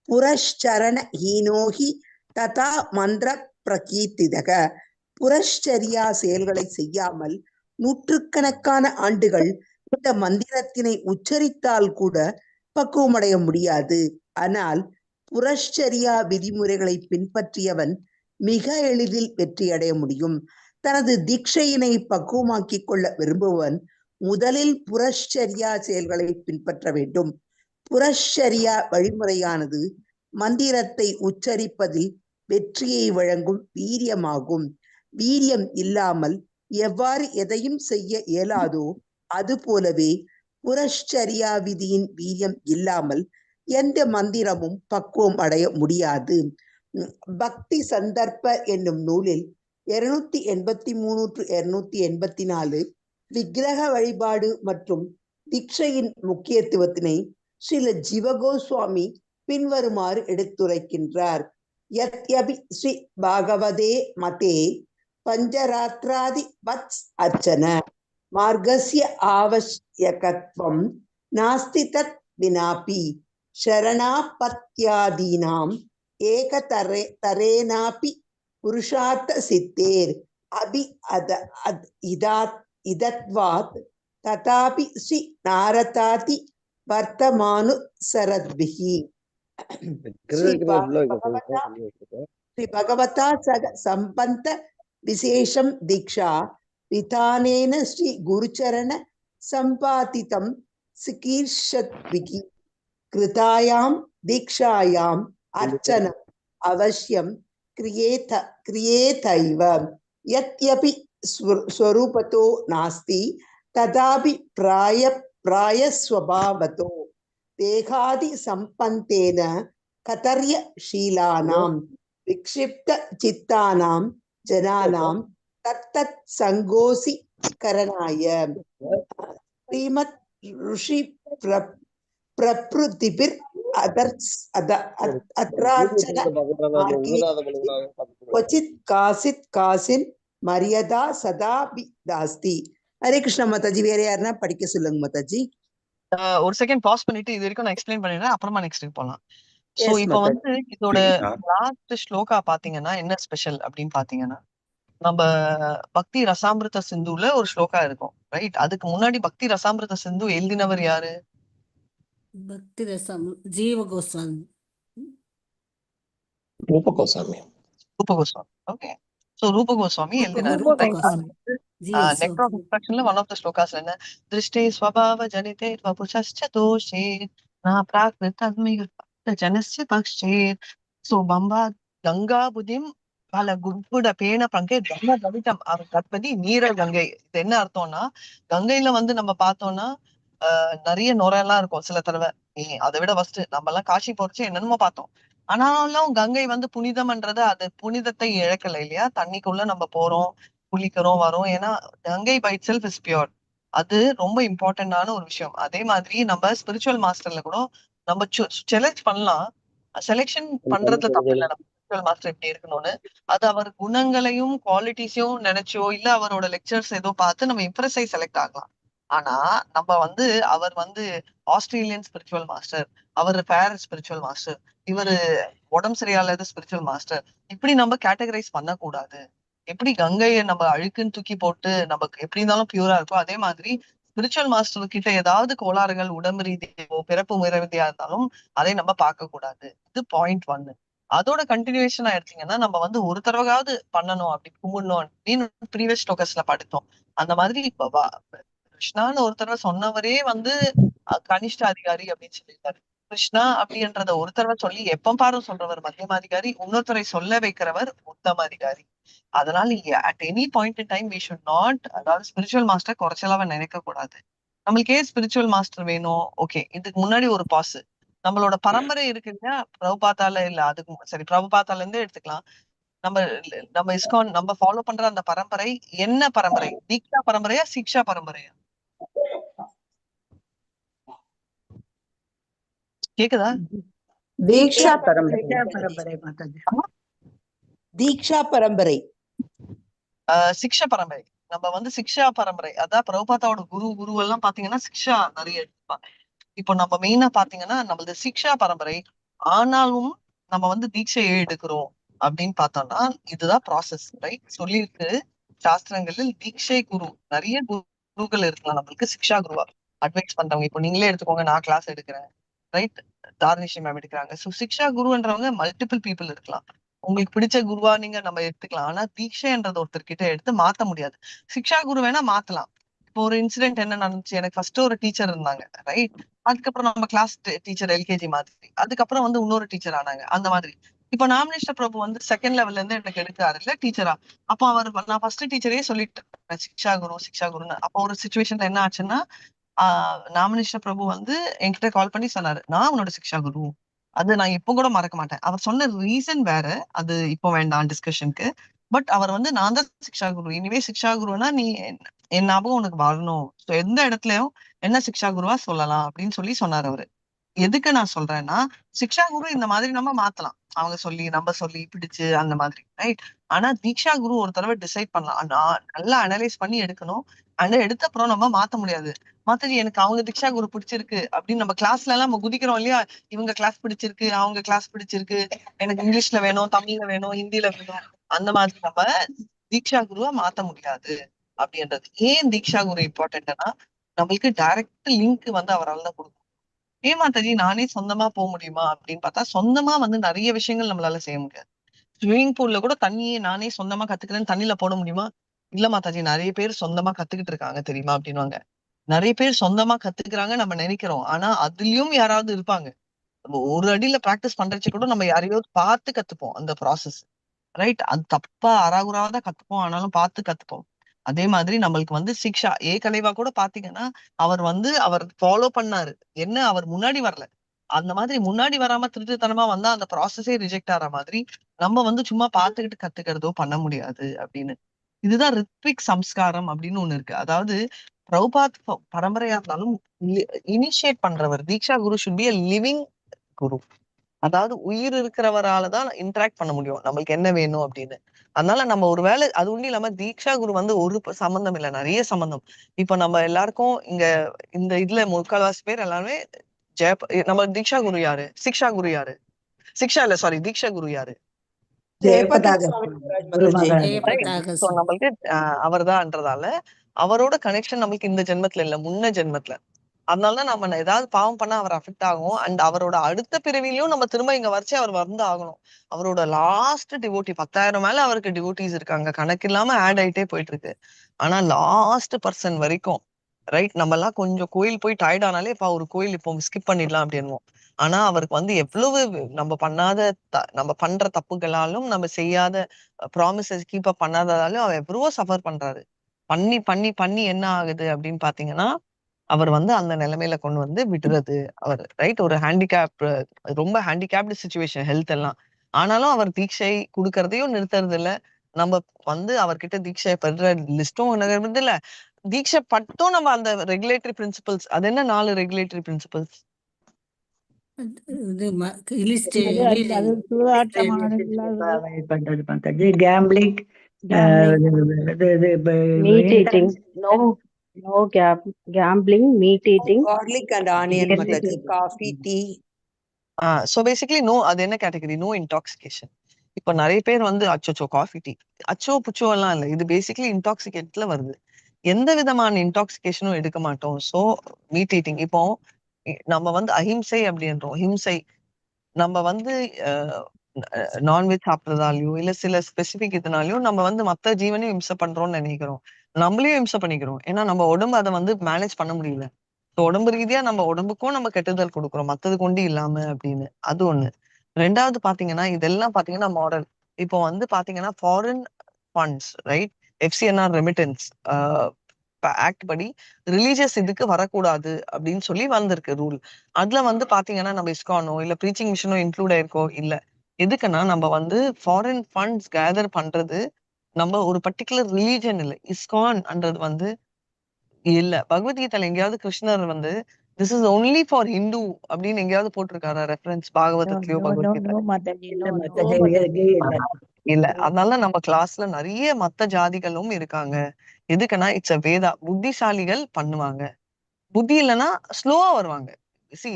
புரஷ்சரண ஹீனோஹி ததா மந்திர பிரகீர்த்திதக. புரஷ்சரியா செயல்களை செய்யாமல் நூற்றுக்கணக்கான ஆண்டுகள் இந்த மந்திரத்தினை உச்சரித்தால் கூட பக்குவமடைய முடியாது. ஆனால் புரஷ்சரியா விதிமுறைகளை பின்பற்றியவன் மிக எளிதில் வெற்றியடைய முடியும். தனது தீட்சையினை பக்குவமாக்கிக் கொள்ள விரும்புவன் முதலில் புரஷ்சரியா செயல்களை பின்பற்ற வேண்டும். புரஷ்சரியா வழிமுறையானது மந்திரத்தை உச்சரிப்பதில் வெற்றியை வழங்கும் வீரியமாகும். வீரியம் இல்லாமல் எவ்வாறு எதையும் செய்ய இயலாதோ அது போலவே புரஷ்சரியா விதியின் வீரியம் இல்லாமல் எந்த மந்திரமும் பக்குவம் அடைய முடியாது. பக்தி சந்தர்ப்ப என்னும் நூலில் 283-284 விக்கிரக வழிபாடு மற்றும் தீட்சையின் முக்கியத்துவத்தினை ஸ்ரீல ஜீவகோஸ்வாமி பின்வருமாறு எடுத்துரைக்கின்றார். யத்யபி ஸ்ரீ பாகவதே மதே பஞ்சராத்ராதி வத்ஸ் அர்ச்சன மார்கஸ்ய ஆவஸ்யகத்வம் நாஸ்தி தத் வினாபி சரணாபத்யாதீனாம் ஏகதரேனாபி புருஷார்த்த சித்தேர் அபி இதத்வாத் ததாபி ஸ்ரீ நாரதாதி வர்த்தமானு சரத்பிஹி. ஸ்ரீ பகவதா சக சம்பந்த விசேஷம் தீக்ஷா விதானேன ஸ்ரீ குருச்சரண சம்பாதிதம் சிகீர்ஷத்விகி கிருதாயாம் தீக்ஷாயாம் அர்ச்சனம் அவசியம் கிரியேதைவ யத்யபி ஸ்வரூபதோ நாஸ்தி ததாபி பிராயஸ்வபாவதோ தேகாதி சம்பந்தேன கதர்ய ஷீலானாம் விக்ஷிப்த சித்தானாம் ஜனானாம் தத்தத் சங்கோசி கரணாய ஸ்ரீமத் ருஷி பிரப்ருதிபிர் அத்ரார்ச்சன क्वचित् कासित् कासिन् மரியாதா சதாபி தாஸ்தி. ஹரே கிருஷ்ணா மாதாஜி. வேற யாருன்னா படிக்க சொல்லுங்க மாதாஜி. ஒரு செகண்ட் பாஸ் பண்ணிட்டு இது வரைக்கும் நான் எக்ஸ்பிளைன் பண்ணிடுறேன், அப்புறமா நெக்ஸ்ட் போலாம். சோ எஸ் இப்போ மாதாஜி. வந்து இதோட லாஸ்ட் ஸ்லோகா பாத்தீங்கன்னா என்ன ஸ்பெஷல் அப்படின்னு பாத்தீங்கன்னா, நம்ம பக்தி ரசாமிருத சிந்துல ஒரு ஸ்லோகா இருக்கும், ரைட்? அதுக்கு முன்னாடி பக்தி ரசாமிருத சிந்து எழுதினவர் யாரு? பக்தி ரசம் ஜீவ கோஸ்வாமி. ரூப கோசாமி. ரூப கோஸ்வாமி. ஓகே. சோ ரூப கோஸ்வாமி எழுதினாரு. ரூப கோஸ்வாமி. நெக்ஸ்ட் ஆஃப் இன்ஸ்ட்ரக்ஷன்ல ஒன் ஆஃப் த ஸ்லோகாஸ்ல என்ன, திருஷ்டே ஸ்வபாவ ஜனிதே வபுஷஸ்ச தோஷே நா பிராக்ருதத்மிக ஜனஸ்ய பக்ஷேத். சோ பம்பா கங்கா புதிம் பல குட்புட பேண பங்கே கங்க கவிதம் அவர் கற்பதி நீர கங்கை. இது என்ன அர்த்தம்னா, கங்கையில வந்து நம்ம பார்த்தோம்னா நிறைய நுரையெல்லாம் இருக்கும் சில தடவை. அதை விட ஃபர்ஸ்ட் நம்ம எல்லாம் காஷி போறச்சு என்னென்னமோ பார்த்தோம். ஆனாலும் கங்கை வந்து புனிதம்ன்றது அது புனிதத்தை இழக்கல இல்லையா? தண்ணிக்குள்ள நம்ம போறோம், குளிக்கிறோம், வரோம். ஏன்னா Ganga by itself is pure. அது ரொம்ப இம்பார்ட்டன்டான ஒரு விஷயம். அதே மாதிரி நம்ம ஸ்பிரிச்சுவல் மாஸ்டர்ல கூட நம்ம செலக்ட் பண்ணலாம். செலெக்ஷன் பண்றதுல தப்பு இல்லை, நம்ம ஸ்பிரிச்சுவல் மாஸ்டர் எப்படி இருக்கணும்னு. அது அவர் குணங்களையும் குவாலிட்டிஸையும் நினைச்சோ இல்ல அவரோட லெக்சர்ஸ் ஏதோ பார்த்து நம்ம இம்ப்ரெஸ் ஆகி செலக்ட் ஆகலாம். ஆனா நம்ம வந்து அவர் வந்து ஆஸ்திரேலியன் ஸ்பிரிச்சுவல் மாஸ்டர், அவர் ஃபேர் ஸ்பிரிச்சுவல் மாஸ்டர், இவரு உடம்பு சரியாத ஸ்பிரிச்சுவல் மாஸ்டர், இப்படி நம்ம கேட்டகரைஸ் பண்ணக்கூடாது. எப்படி கங்கையை நம்ம அழுக்குன்னு தூக்கி போட்டு நமக்கு எப்படி இருந்தாலும் பியூரா இருக்கோ, அதே மாதிரி ஸ்பிரிச்சுவல் மாஸ்டர் கிட்ட ஏதாவது கோளாறுகள் உடம்பு ரீதியோ பிறப்பு ரீதியா இருந்தாலும் அதை நம்ம பார்க்க கூடாது. இது பாயிண்ட் 1. அதோட கண்டினியூஷனா எடுத்தீங்கன்னா நம்ம வந்து ஒரு தடவையாவது பண்ணணும், அப்படி கும்பிடணும் அப்படின்னு ப்ரீவியஸ் ஸ்லோகஸ்ல படித்தோம். அந்த மாதிரி கிருஷ்ணான்னு ஒரு தடவை சொன்னவரே வந்து கனிஷ்ட அதிகாரி அப்படின்னு சொல்லியிருக்காரு. கிருஷ்ணா அப்படின்றத ஒரு தடவை சொல்லி எப்ப பாரு சொல்றவர் மத்தியமாதிகாரி, இன்னொருத்தரை சொல்ல வைக்கிறவர் உத்தம அதிகாரி. அதனால at any point in time we should not, அதாவது ஸ்பிரிச்சுவல் மாஸ்டர் குறைச்சலாவ நினைக்க கூடாது. நம்மளுக்கே ஸ்பிரிச்சுவல் மாஸ்டர் வேணும், ஓகே. இதுக்கு முன்னாடி ஒரு பாஸ் நம்மளோட பரம்பரை இருக்கு இல்லையா? பிரபுபாத்தால இல்ல, அதுக்கு சரி பிரபுபாத்தால இருந்தே எடுத்துக்கலாம். நம்ம இஸ்கான் நம்ம ஃபாலோ பண்ற அந்த பரம்பரை என்ன பரம்பரை? தீக்ஷா பரம்பரையா சிக்ஷா பரம்பரையா? கேக்குதா? தீக்ஷா பரம்பரை மாதாஜி. தீக்ஷா பரம்பரை, சிக்ஷா பரம்பரை. நம்ம வந்து சிக்ஷா பரம்பரை, அதான் பிரபுபாத்தாவோட குரு எல்லாம் பாத்தீங்கன்னா சிக்ஷா நிறைய எடுத்துப்பாங்க. இப்போ நம்ம மெயினா பாத்தீங்கன்னா நம்மளது சிக்ஷா பரம்பரை, ஆனாலும் நம்ம வந்து தீட்சையை எடுக்கிறோம் அப்படின்னு பார்த்தோம்னா இதுதான் ப்ராசஸ், ரைட்? சொல்லியிருக்கு சாஸ்திரங்களில் தீட்சை குரு. நிறைய குருக்கள் இருக்கலாம் நம்மளுக்கு சிக்ஷா குருவா அட்வைஸ் பண்றவங்க. இப்போ நீங்களே எடுத்துக்கோங்க, நான் கிளாஸ் எடுக்கிறேன், ரைட்? தாரணிஷி மேம் எடுக்கிறாங்க. ஸோ சிக்ஷா குருன்றவங்க மல்டிபிள் பீப்புள் இருக்கலாம். உங்களுக்கு பிடிச்ச குருவா நீங்க நம்ம எடுத்துக்கலாம். ஆனா தீட்சைன்றது ஒருத்தர் கிட்ட எடுத்து மாத்த முடியாது. சிக்ஷா குரு வேணா மாத்தலாம். இப்போ ஒரு இன்சிடென்ட் என்ன நடந்துச்சு, எனக்கு ஃபர்ஸ்ட் ஒரு டீச்சர் இருந்தாங்க, ரைட்? அதுக்கப்புறம் நம்ம கிளாஸ் டீச்சர் எல்கேஜி மாதிரி, அதுக்கப்புறம் வந்து இன்னொரு டீச்சர் ஆனாங்க. அந்த மாதிரி இப்போ நாமினிஷ்ட பிரபு வந்து செகண்ட் லெவல்ல இருந்து எனக்கு எடுக்கிறாரு இல்ல டீச்சரா. அப்போ அவர் நான் ஃபர்ஸ்ட் டீச்சரே சொல்லிட்டேன் சிக்ஷா குருன்னு. அப்போ ஒரு சுச்சுவேஷன்ல என்ன ஆச்சுன்னா நாமினிஷ்ட பிரபு வந்து என்கிட்ட கால் பண்ணி சொன்னாரு, நான் உன்னோட சிக்ஷா குரு. அது நான் இப்போ கூட மறக்க மாட்டேன். அவர் சொன்ன ரீசன் வேற, அது இப்போ வேண்டாம் டிஸ்கஷனுக்கு. பட் அவர் வந்து நான் தான் சிக்ஷா குரு, இனிமே சிக்ஷா குருனா நீ என் ஞாபகம் உனக்கு வரணும், எந்த இடத்துலயும் என்ன சிக்ஷா குருவா சொல்லலாம் அப்படின்னு சொல்லி சொன்னார் அவரு. எதுக்கு நான் சொல்றேன்னா, சிக்ஷா குரு இந்த மாதிரி நம்ம மாத்தலாம், அவங்க சொல்லி நம்ம சொல்லி பிடிச்சு அந்த மாதிரி, ரைட்? ஆனா தீக்ஷா குரு ஒரு தடவை டிசைட் பண்ணலாம், நல்லா அனலைஸ் பண்ணி எடுக்கணும். அந்த எடுத்த அப்புறம் நம்ம மாத்த முடியாது. மாத்தது எனக்கு அவங்க தீக்ஷா குரு பிடிச்சிருக்கு அப்படின்னு நம்ம கிளாஸ்ல எல்லாம் நம்ம குதிக்கிறோம் இல்லையா? இவங்க கிளாஸ் பிடிச்சிருக்கு, அவங்க கிளாஸ் பிடிச்சிருக்கு, எனக்கு இங்கிலீஷ்ல வேணும், தமிழ்ல வேணும், ஹிந்தில வேணும், அந்த மாதிரி நம்ம தீக்ஷா குருவா மாத்த முடியாது அப்படின்றது. ஏன் தீக்ஷா குரு இம்பார்ட்டன்ட்னா, நம்மளுக்கு டைரக்ட் லிங்க் வந்து அவரால் தான் கொடுக்கும். ஏன் மாதாஜி நானே சொந்தமா போக முடியுமா அப்படின்னு பார்த்தா, சொந்தமா வந்து நிறைய விஷயங்கள் நம்மளால செய்ய முடியாது. ஸ்விம்மிங் பூல்ல கூட தண்ணியே நானே சொந்தமா கத்துக்கிறேன்னு தண்ணியில போட முடியுமா? இல்ல மாதாஜி, நிறைய பேர் சொந்தமா கத்துக்கிட்டு இருக்காங்க தெரியுமா அப்படின்னுவாங்க. நிறைய பேர் சொந்தமா கத்துக்கிறாங்க நம்ம நினைக்கிறோம். ஆனா அதுலயும் யாராவது இருப்பாங்க. நம்ம ஒரு அடியில பிராக்டிஸ் பண்றச்சு கூட நம்ம யாரையாவது பார்த்து கத்துப்போம் அந்த ப்ராசஸ். ரைட்? அது தப்பா அராகுறாவா தான் கத்துப்போம். ஆனாலும் பார்த்து கத்துப்போம். அதே மாதிரி நம்மளுக்கு வந்து சிக்ஷா கலைவா கூட பாத்தீங்கன்னா, அவர் ஃபாலோ பண்ணாரு. என்ன, அவர் முன்னாடி வரல. அந்த மாதிரி முன்னாடி வராம திருட்டுத்தனமா வந்தா அந்த ப்ராசஸே ரிஜெக்ட் ஆற மாதிரி, நம்ம வந்து சும்மா பார்த்துக்கிட்டு கத்துக்கிறதோ பண்ண முடியாது அப்படின்னு. இதுதான் ரித்விக் சம்ஸ்காரம் அப்படின்னு ஒண்ணு இருக்கு. அதாவது பிரபுபாத் பரம்பரையா இருந்தாலும் இனிஷியேட் பண்றவர் தீக்ஷா guru should be a living guru. அதாவது உயிர் இருக்கிறவரால தான் இன்டராக்ட் பண்ண முடியும் நம்மளுக்கு என்ன வேணும் அப்படின்னு. அதனால நம்ம ஒரு வேலை அது ஒண்ணும் இல்லாம தீக்ஷா குரு வந்து ஒரு சம்பந்தம் இல்ல, நிறைய சம்பந்தம். இப்ப நம்ம எல்லாருக்கும் இங்க இந்த இதுல முக்கால்வாசி பேர் எல்லாருமே நம்ம தீக்ஷா குரு யாரு, சிக்ஷா குரு யாரு, சிக்ஷா இல்ல சாரி தீக்ஷா குரு யாரு, ஜெயபதாக மாதாஜி. So நம்மளுக்கு அவர்தான்றதால அவரோட கனெக்ஷன் நம்மளுக்கு இந்த ஜென்மத்துல இல்ல, முன்ன ஜென்மத்துல. அதனாலதான் நம்ம ஏதாவது பாவம் பண்ணா அவர் அஃபெக்ட் ஆகும். அண்ட் அவரோட அடுத்த பிறவிலையும் நம்ம திரும்ப இங்க வரைச்சு அவர் வந்து ஆகணும். அவரோட லாஸ்ட் டிவோட்டி 10,000 மேல அவருக்கு டிவோட்டிஸ் இருக்காங்க, கணக்கு இல்லாம ஆட் ஆயிட்டே போயிட்டு இருக்கு. ஆனா லாஸ்ட் பர்சன் வரைக்கும் ரைட், நம்ம எல்லாம் கொஞ்சம் கோயில் போய் டயர்ட் ஆனாலே இப்ப ஒரு கோயில் இப்போ ஸ்கிப் பண்ணிடலாம் அப்படின்னு. ஆனா அவருக்கு வந்து எவ்வளவு நம்ம பண்ற தப்புகளாலும் நம்ம செய்யாத ப்ராமிசஸ் கீப் அப் பண்ணாததாலும் அவர் எவ்வளவோ சஃபர் பண்றாரு. பண்ணி பண்ணி பண்ணி என்ன ஆகுது அப்படின்னு பாத்தீங்கன்னா, அவர் வந்து அந்த நிலைமையில கொண்டு வந்து விடுறது அவர். ரைட்? ஒரு ஹேண்டிகேப், ரொம்ப ஹேண்டிகேப்டு சிச்சுவேஷன் ஹெல்த் எல்லாம். ஆனாலும் அவர் தீட்சை கொடுக்கறதையும் நிறுத்துறது இல்ல. நம்ம வந்து அவர்கிட்ட தீட்சை பெற லிஸ்டும் இல்ல, தீட்சை பட்டும் நம்ம அந்த ரெகுலேட்டரி பிரின்சிபல்ஸ், அது என்ன 4 ரெகுலேட்டரி பிரின்சிபல்ஸ்? இது லிஸ்ட் அது பண்றது Mataji, gambling, meat eating, no gambling, meat eating, garlic and onion Mataji, coffee, tea. So basically no, அது என்ன கேட்டகரி? No intoxication. இப்ப நிறைய பேர் வந்து அச்சோ காஃபி டீ அச்சோ புச்சோ எல்லாம் இல்ல, இது பேசிக்கலி இன்டாக்சிகேட்ல வருது. எந்த விதமான இன்டாக்சிகேஷனும் எடுக்க மாட்டோம். சோ மீட் ஈட்டிங், இப்போ நம்ம வந்து அஹிம்சை அப்படின்றோம். ஹிம்சை நம்ம வந்து நான்வெஜ் சாப்பிட்றதாலயோ இல்ல சில ஸ்பெசிபிக் இதனாலயோ நம்ம வந்து மத்த ஜீவனையும் இம்சை பண்றோம்னு நினைக்கிறோம், நம்மளையும் இம்சை பண்ணிக்கிறோம். ஏன்னா நம்ம உடம்பு அதை வந்து மேனேஜ் பண்ண முடியல. உடம்பு ரீதியா நம்ம உடம்புக்கும் நம்ம கெட்டுதல் கொடுக்குறோம், மத்தது கொண்டு இல்லாம அப்படின்னு. அது ஒண்ணு. ரெண்டாவது பாத்தீங்கன்னா, இதெல்லாம் பாத்தீங்கன்னா மாடல். இப்போ வந்து பாத்தீங்கன்னா foreign funds, right, FCNR remittance act படி ரிலீஜியஸ் இதுக்கு வரக்கூடாது அப்படின்னு சொல்லி வந்திருக்கு ரூல். அதுல வந்து பாத்தீங்கன்னா நம்ம இஸ்கானோ இல்ல ப்ரீச்சிங் மிஷனோ இன்க்ளூட் ஆயிருக்கோ இல்ல. எதுக்குன்னா நம்ம வந்து ஃபாரின் ஃபண்ட்ஸ் கேதர் பண்றது நம்ம ஒரு பர்டிகுலர் ரிலீஜன் இல்ல. இஸ்கான்ன்றது வந்து இல்ல. பகவத்கீதையில எங்கேயாவது கிருஷ்ணர் வந்து this is only for Hindu அப்படின்னு எங்கேயாவது போட்டிருக்காரா ரெஃபரன்ஸ் பாகவதத்திலயோ பகவத்கீதை? இல்ல. அதனால நம்ம கிளாஸ்ல நிறைய மத்த ஜாதிகளும் இருக்காங்க. எதுக்குன்னா இட்ஸ் அ வேதா. புத்திசாலிகள் பண்ணுவாங்க, புத்தி இல்லைன்னா ஸ்லோவா வருவாங்க.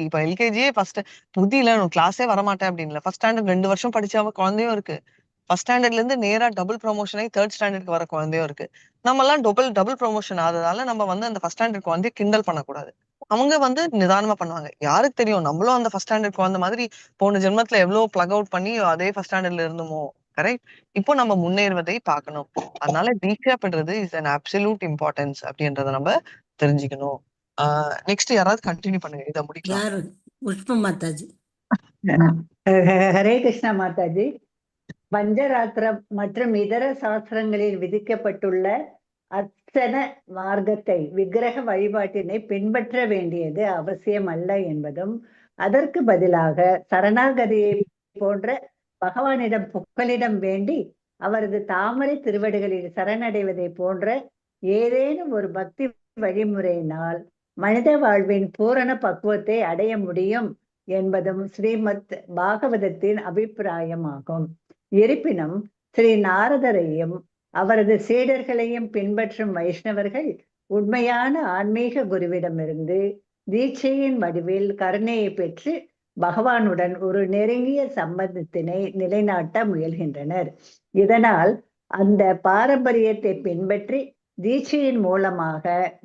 இப்ப எல்கேஜியே ஃபர்ஸ்ட் புத்தி இல்ல கிளாஸே வரமாட்டேன் அப்படின்னு இல்ல. ஃபர்ஸ்ட் ஸ்டாண்டர்ட் 2 வருஷம் படிச்ச குழந்தையும் இருக்கு. ஃபர்ஸ்ட் ஸ்டாண்டர்ட்ல இருந்து நேரா டபுள் ப்ரொமோஷன் ஆகி 3rd ஸ்டாண்டர்டுக்கு வர குழந்தையும் இருக்கு. நம்ம எல்லாம் டபுள் ப்ரொமோஷன் ஆகுறதால நம்ம வந்து அந்த ஃபர்ஸ்ட் ஸ்டாண்டர்ட் குழந்தைய கிண்டல் பண்ணக்கூடாது. அவங்க வந்து நிதானமா பண்ணுவாங்க. யாருக்கு தெரியும், நம்மளும் அந்த ஃபர்ஸ்ட் ஸ்டாண்டர்ட் குழந்தை மாதிரி போன ஜென்மத்துல எவ்வளவு பிளக் அவுட் பண்ணி அதே ஃபர்ஸ்ட் ஸ்டாண்டர்ட்ல இருந்தோமோ. கரெக்ட்? இப்போ நம்ம முன்னேறுவதை பார்க்கணும். அதனால தீட்சா பெறுறது இஸ் அன் அப்சல்யூட் இம்பார்ட்டன்ஸ் அப்படின்றத நம்ம தெரிஞ்சுக்கணும். நெக்ஸ்ட் யாராவது கண்டினியூ பண்ணுங்க, இதை முடிக்கலாம். யாரு? புஷ்பம் மாதாஜி. ஹரே கிருஷ்ணா மாதாஜி. பஞ்சராத்திரம் மற்றும் இதர சாஸ்திரங்களில் விதிக்கப்பட்டுள்ள அர்ச்சன மார்க்கத்தை, விக்கிரக வழிபாட்டினை பின்பற்ற வேண்டியது அவசியம் அல்ல என்பதும், அதற்கு பதிலாக சரணாகதியை போன்ற பகவானிடம் புகலிடம் வேண்டி அவரது தாமரை திருவடிகளில் சரணடைவதை போன்ற ஏதேனும் ஒரு பக்தி வழிமுறையினால் மனித வாழ்வின் பூரண பக்குவத்தை அடைய முடியும் என்பதும் ஸ்ரீமத் பாகவதத்தின் அபிப்பிராயமாகும். இருப்பினும் ஸ்ரீ நாரதரையும் அவரது சீடர்களையும் பின்பற்றும் வைஷ்ணவர்கள் உண்மையான ஆன்மீக குருவிடமிருந்து தீட்சையின் வடிவில் கருணையை பெற்று பகவானுடன் ஒரு நெருங்கிய சம்பந்தத்தினை நிலைநாட்ட முயல்கின்றனர். இதனால் அந்த பாரம்பரியத்தை பின்பற்றி தீட்சையின் மூலமாக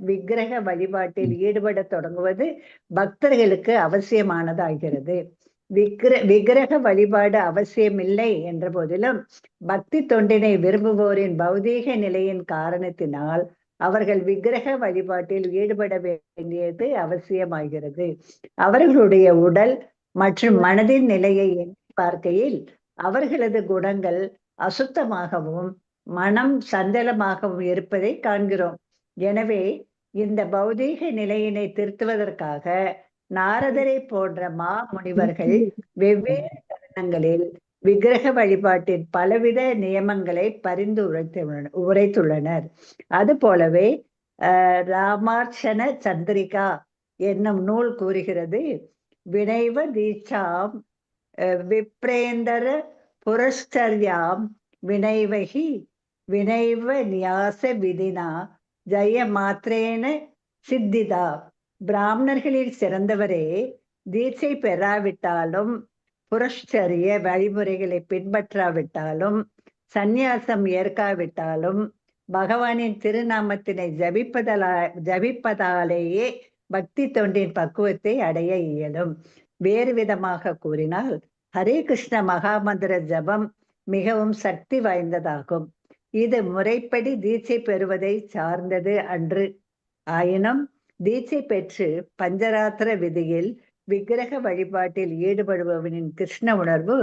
விக்கிரக வழிபாட்டில் ஈடுபட தொடங்குவது பக்தர்களுக்கு அவசியமானதாகிறது. விக்கிரக வழிபாடு அவசியமில்லை என்ற போதிலும் பக்தி தொண்டினை விரும்புவோரின் பௌதீக நிலையின் காரணத்தினால் அவர்கள் விக்கிரக வழிபாட்டில் ஈடுபட வேண்டியது அவசியமாகிறது. அவர்களுடைய உடல் மற்றும் மனதின் நிலையை எண்ணி பார்க்கையில் அவர்களது குணங்கள் அசுத்தமாகவும் மனம் சஞ்சலமாகவும் இருப்பதை காண்கிறோம். எனவே இந்த பௌதீக நிலையினை திருத்துவதற்காக நாரதரை போன்ற முனிவர்கள் வெவ்வேறு தருணங்களில் விக்கிரக வழிபாட்டின் பலவித நியமங்களை உரைத்துள்ளனர். அது போலவே ராமார்ச்சன சந்திரிகா என்னும் நூல் கூறுகிறது, வினைவ தீட்சாம் விப்ரேந்தர புரஸ்கர்யாம் வினைவகி வினைவ நியாச விதினா ஜய மாத்திரேன சித்திதா. பிராமணர்களில் சிறந்தவரே தீட்சை பெறாவிட்டாலும் புரஷ்சரிய வழிமுறைகளை பின்பற்றாவிட்டாலும் சந்நியாசம் ஏற்காவிட்டாலும் பகவானின் திருநாமத்தினை ஜபிப்பதாலேயே பக்தி தொண்டின் பக்குவத்தை அடைய இயலும். வேறு விதமாக கூறினால் ஹரே கிருஷ்ண மகாமந்திர ஜபம் மிகவும் சக்தி வாய்ந்ததாகும். இது முறைப்படி தீட்சை பெறுவதை சார்ந்தது அன்று. ஆயினும் தீட்சை பெற்று பஞ்சராத்திர விதியில் விக்கிரக வழிபாட்டில் ஈடுபடுபவனின் கிருஷ்ண உணர்வு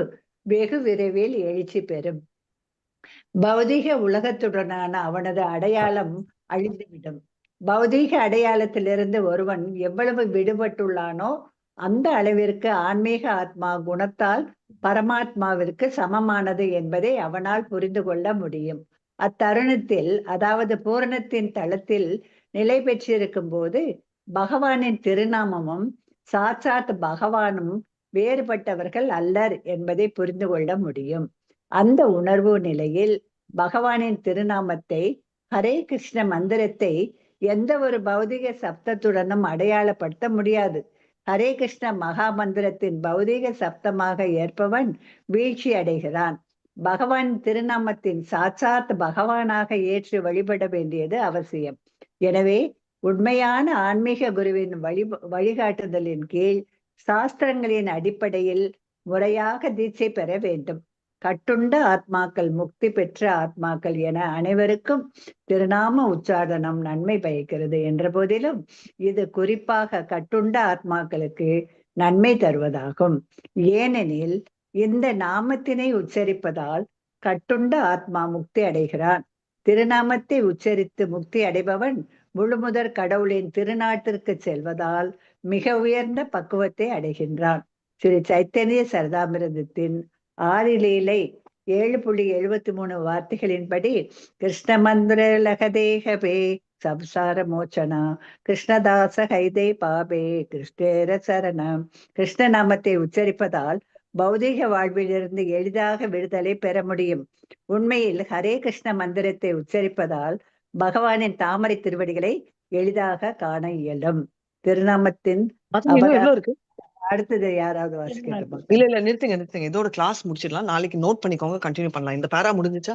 வெகு விரைவில் எழுச்சி பெறும். பௌதீக உலகத்துடனான அவனது அடையாளம் அழிந்துவிடும். பௌதீக அடையாளத்திலிருந்து ஒருவன் எவ்வளவு விடுபட்டுள்ளானோ அந்த அளவிற்கு ஆன்மீக ஆத்மா குணத்தால் பரமாத்மாவிற்கு சமமானது என்பதை அவனால் புரிந்து கொள்ள முடியும். அத்தருணத்தில், அதாவது பூரணத்தின் தளத்தில் நிலை பெற்றிருக்கும் போது பகவானின் திருநாமமும் சாட்சாத் பகவானும் வேறுபட்டவர்கள் அல்லர் என்பதை புரிந்து கொள்ள முடியும். அந்த உணர்வு நிலையில் பகவானின் திருநாமத்தை, ஹரே கிருஷ்ண மந்திரத்தை எந்த ஒரு பௌதிக சப்தத்துடனும் அடையாளப்படுத்த முடியாது. ஹரே கிருஷ்ண மகா மந்திரத்தின் பௌதீக சப்தமாக ஏற்பவன் வீழ்ச்சி அடைகிறான். பகவான் திருநாமத்தின் சாட்சாத் பகவானாக ஏற்று வழிபட வேண்டியது அவசியம். எனவே உண்மையான ஆன்மீக குருவின் வழிகாட்டுதலின் கீழ் சாஸ்திரங்களின் அடிப்படையில் முறையாக தீட்சை பெற வேண்டும். கட்டுண்ட ஆத்மாக்கள், முக்தி பெற்ற ஆத்மாக்கள் என அனைவருக்கும் திருநாம உச்சாரணம் நன்மை பயக்கிறது என்ற போதிலும் இது குறிப்பாக கட்டுண்ட ஆத்மாக்களுக்கு நன்மை தருவதாகும். ஏனெனில் இந்த நாமத்தினை உச்சரிப்பதால் கட்டுண்ட ஆத்மா முக்தி அடைகிறான். திருநாமத்தை உச்சரித்து முக்தி அடைபவன் முழுமுதற் கடவுளின் திருநாட்டிற்கு செல்வதால் மிக உயர்ந்த பக்குவத்தை அடைகின்றான். ஸ்ரீ சைத்தன்ய சரிதாமிரதத்தின் 6 லீலை 7.73 வார்த்தைகளின்படி கிருஷ்ண மந்திர லகதேகபே சம்சார மோச்சனா கிருஷ்ணதாச ஹைதே பாபே கிருஷ்ணேர சரணம். கிருஷ்ண நாமத்தை உச்சரிப்பதால் பௌதீக வாழ்விலிருந்து எளிதாக விடுதலை பெற முடியும். உண்மையில் ஹரே கிருஷ்ண மந்திரத்தை உச்சரிப்பதால் பகவானின் தாமரை திருவடிகளை எளிதாக காண இயலும். திருநாமத்தின் இருக்கு. அடுத்தது யாராவது வாசிக்கட்டுமா? இல்ல நிறுத்துங்க. இதோட கிளாஸ் முடிச்சிடலாம். நாளைக்கு நோட் பண்ணிக்கோங்க, கண்டினியூ பண்ணலாம். இந்த பேரா முடிஞ்சுச்சா?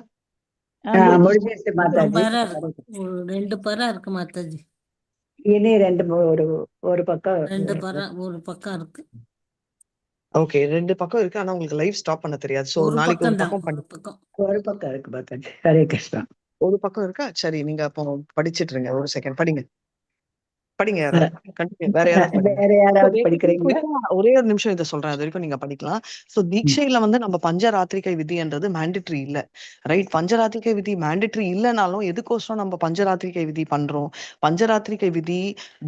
முடிஞ்சிருச்சு மாதாஜி. 2 பேரா இருக்கு மாதாஜி. இனி ஒரு பக்கம் 2 பேரா ஒரு பக்கம் இருக்கு. ஓகே, 2 பக்கம் இருக்கு. ஆனா உங்களுக்கு லைவ் ஸ்டாப் பண்ண தெரியாது. சோ நாளைக்கு ஒரு பக்கம் ஒரு பக்கம் இருக்கு மாதாஜி. ஹரே கிருஷ்ணா. ஒரு பக்கம் இருக்கா? சரி, நீங்க அப்போ படிச்சிட்டு இருங்க. ஒரு செகண்ட் படிங்க. வேற யாராவது படிக்கிறீங்களா? ஒரே ஒரு நிமிஷம் இதை சொல்றேன், அது வரைக்கும் நீங்க படிக்கலாம். சோ தீட்சையில நம்ம பஞ்சராத்திரிகை விதின்றது மேண்டேட்டரி இல்ல, ரைட்? பஞ்சராத்திரிகை விதி மேண்டேட்டரி இல்லைனாலும் எதுக்கோசரம் நம்ம பஞ்சராத்திரிகை விதி பண்றோம்? பஞ்சராத்திரிகை விதி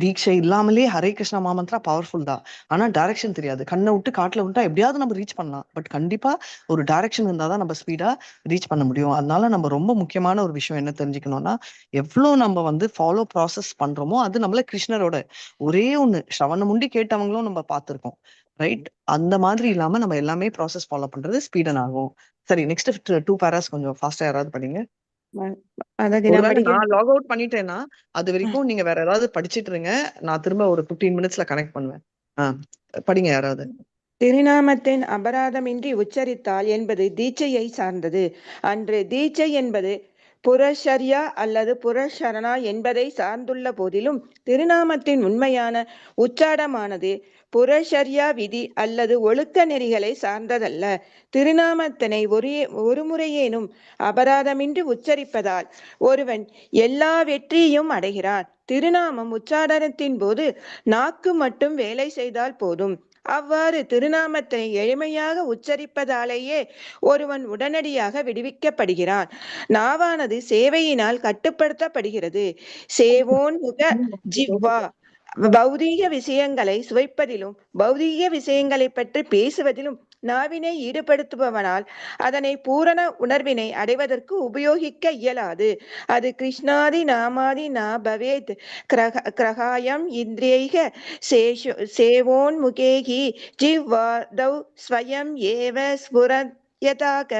தீட்சை இல்லாமலே ஹரே கிருஷ்ண மாமந்திரா பவர்ஃபுல் தான். ஆனா டைரக்ஷன் தெரியாது. கண்ணை விட்டு காட்டுல விட்டா எப்படியாவது நம்ம ரீச் பண்ணலாம். பட் கண்டிப்பா ஒரு டைரக்ஷன் இருந்தாதான் நம்ம ஸ்பீடா ரீச் பண்ண முடியும். அதனால நம்ம ரொம்ப முக்கியமான ஒரு விஷயம் என்ன தெரிஞ்சுக்கணும்னா, எவ்வளவு நம்ம ஃபாலோ ப்ராசஸ் பண்றோமோ அது நம்மள கிருஷ்ணரோட ஒரே ஒண்ணு ஸ்ரவணம் முண்டி கேட்டவங்களும் நம்ம பார்த்திருக்கோம், ரைட்? அந்த மாதிரி இல்லாம நம்ம எல்லாமே ப்ராசஸ் ஃபாலோ பண்றது ஸ்பீடன் ஆகும். சரி, நெக்ஸ்ட் 2 பேராஸ் கொஞ்சம் ஃபாஸ்டா யாராவது படிங்க. நான் லாக் அவுட் பண்ணிட்டேன்னா அது வரைக்கும் நீங்க வேற ஏதாவது படிச்சிட்டு இருங்க. நான் திரும்ப ஒரு 15 மினிட்ஸ்ல கனெக்ட் பண்ணுவேன். படிங்க யாராவது. திருநாமத்தின் அபராதமின்றி உச்சரித்தால் என்பது தீட்சையை சார்ந்தது அன்று. தீட்சை என்பது புரஷர்யா அல்லது புரஷரணா என்பதை சார்ந்துள்ள போதிலும் திருநாமத்தின் உண்மையான உச்சாடமானது புரஷர்யா விதி அல்லது ஒழுக்க நெறிகளை சார்ந்ததல்ல. திருநாமத்தினை ஒரு முறையேனும் அபராதமின்றி உச்சரிப்பதால் ஒருவன் எல்லா வெற்றியையும் அடைகிறான். திருநாமம் உச்சாடனத்தின் போது நாக்கு மட்டும் வேலை செய்தால் போதும். அவ்வாறு திருநாமத்தை எளிமையாக உச்சரிப்பதாலேயே ஒருவன் உடனடியாக விடுவிக்கப்படுகிறான். நாவானது சேவையினால் கட்டுப்படுத்தப்படுகிறது. சேவோன் முக ஜிவ்வா பௌதீக விஷயங்களை சுவைப்பதிலும் பௌதீக விஷயங்களை பற்றி பேசுவதிலும் நாவினை ஈடுபடுத்துபவனால் அதனை பூரண உணர்வினை அடைவதற்கு உபயோகிக்க இயலாது. அது கிருஷ்ணாதி நாமாதி நா பவேத் கிரகாயம் இந்திரியைக சேவோன் முகேகி ஜிவ்வாதௌ ஸ்வயம் ஏவ ஸ்புரத்யதாக.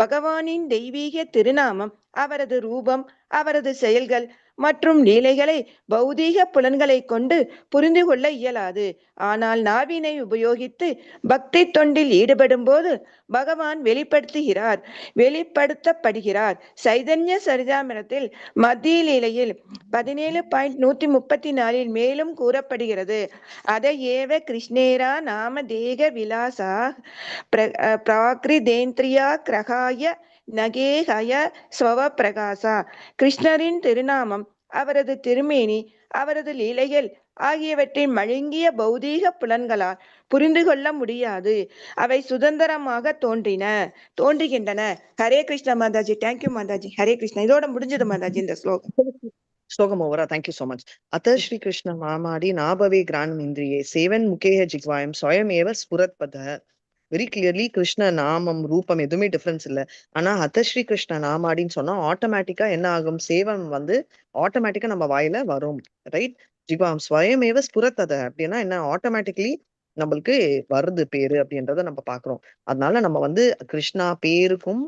பகவானின் தெய்வீக திருநாமம் அவரது ரூபம், அவரது செயல்கள் மற்றும் லீலைகளை பௌதீக புலன்களை கொண்டு புரிந்து கொள்ள இயலாது. ஆனால் நாவினை உபயோகித்து பக்தி தொண்டில் ஈடுபடும் போது பகவான் வெளிப்படுத்தப்படுகிறார். சைதன்ய சரிதாமிரத்தில் மத்திய லீலையில் 17.134 மேலும் கூறப்படுகிறது. அதை ஏவ கிருஷ்ணேரா நாம தேக விலாசா பிராகிருதேந்திரியா கிரகாய நகேஹய ஸ்வவ பிரகாசா. கிருஷ்ணரின் திருநாமம், அவரது திருமேனி, அவரது லீலைகள் ஆகியவற்றின் மழுங்கிய பௌதீக புலன்களால் புரிந்து கொள்ள முடியாது. அவை சுதந்திரமாக தோன்றுகின்றன. ஹரே கிருஷ்ண மாதாஜி. தேங்க்யூ மாதாஜி. ஹரே கிருஷ்ணா. இதோட முடிஞ்சது மாதாஜி இந்த ஸ்லோகம் ஓவரா. Thank you so much. அத்த ஸ்ரீ கிருஷ்ண மாமாடி நாபவே கிரான் இந்திரியே சேவன் முகேய ஜிக்வாயம் ஸ்வயம் ஏவ ஸ்புரத் பத. வெரி கிளியர்லி கிருஷ்ண நாமம் ரூபம் எதுவுமே டிஃபரன்ஸ் இல்லை. ஆனா ஹத்தஸ்ரீ கிருஷ்ண நாமாடின்னு சொன்னா ஆட்டோமேட்டிக்கா என்ன ஆகும், சேவம் ஆட்டோமேட்டிக்கா நம்ம வாயில வரும். ரைட். ஜிவாம் ஸ்வயமேவ ஸ்புரத்தத அப்படின்னா என்ன, ஆட்டோமேட்டிக்லி நம்மளுக்கு வருது பேரு அப்படின்றத நம்ம பாக்குறோம். அதனால நம்ம கிருஷ்ணா பேருக்கும்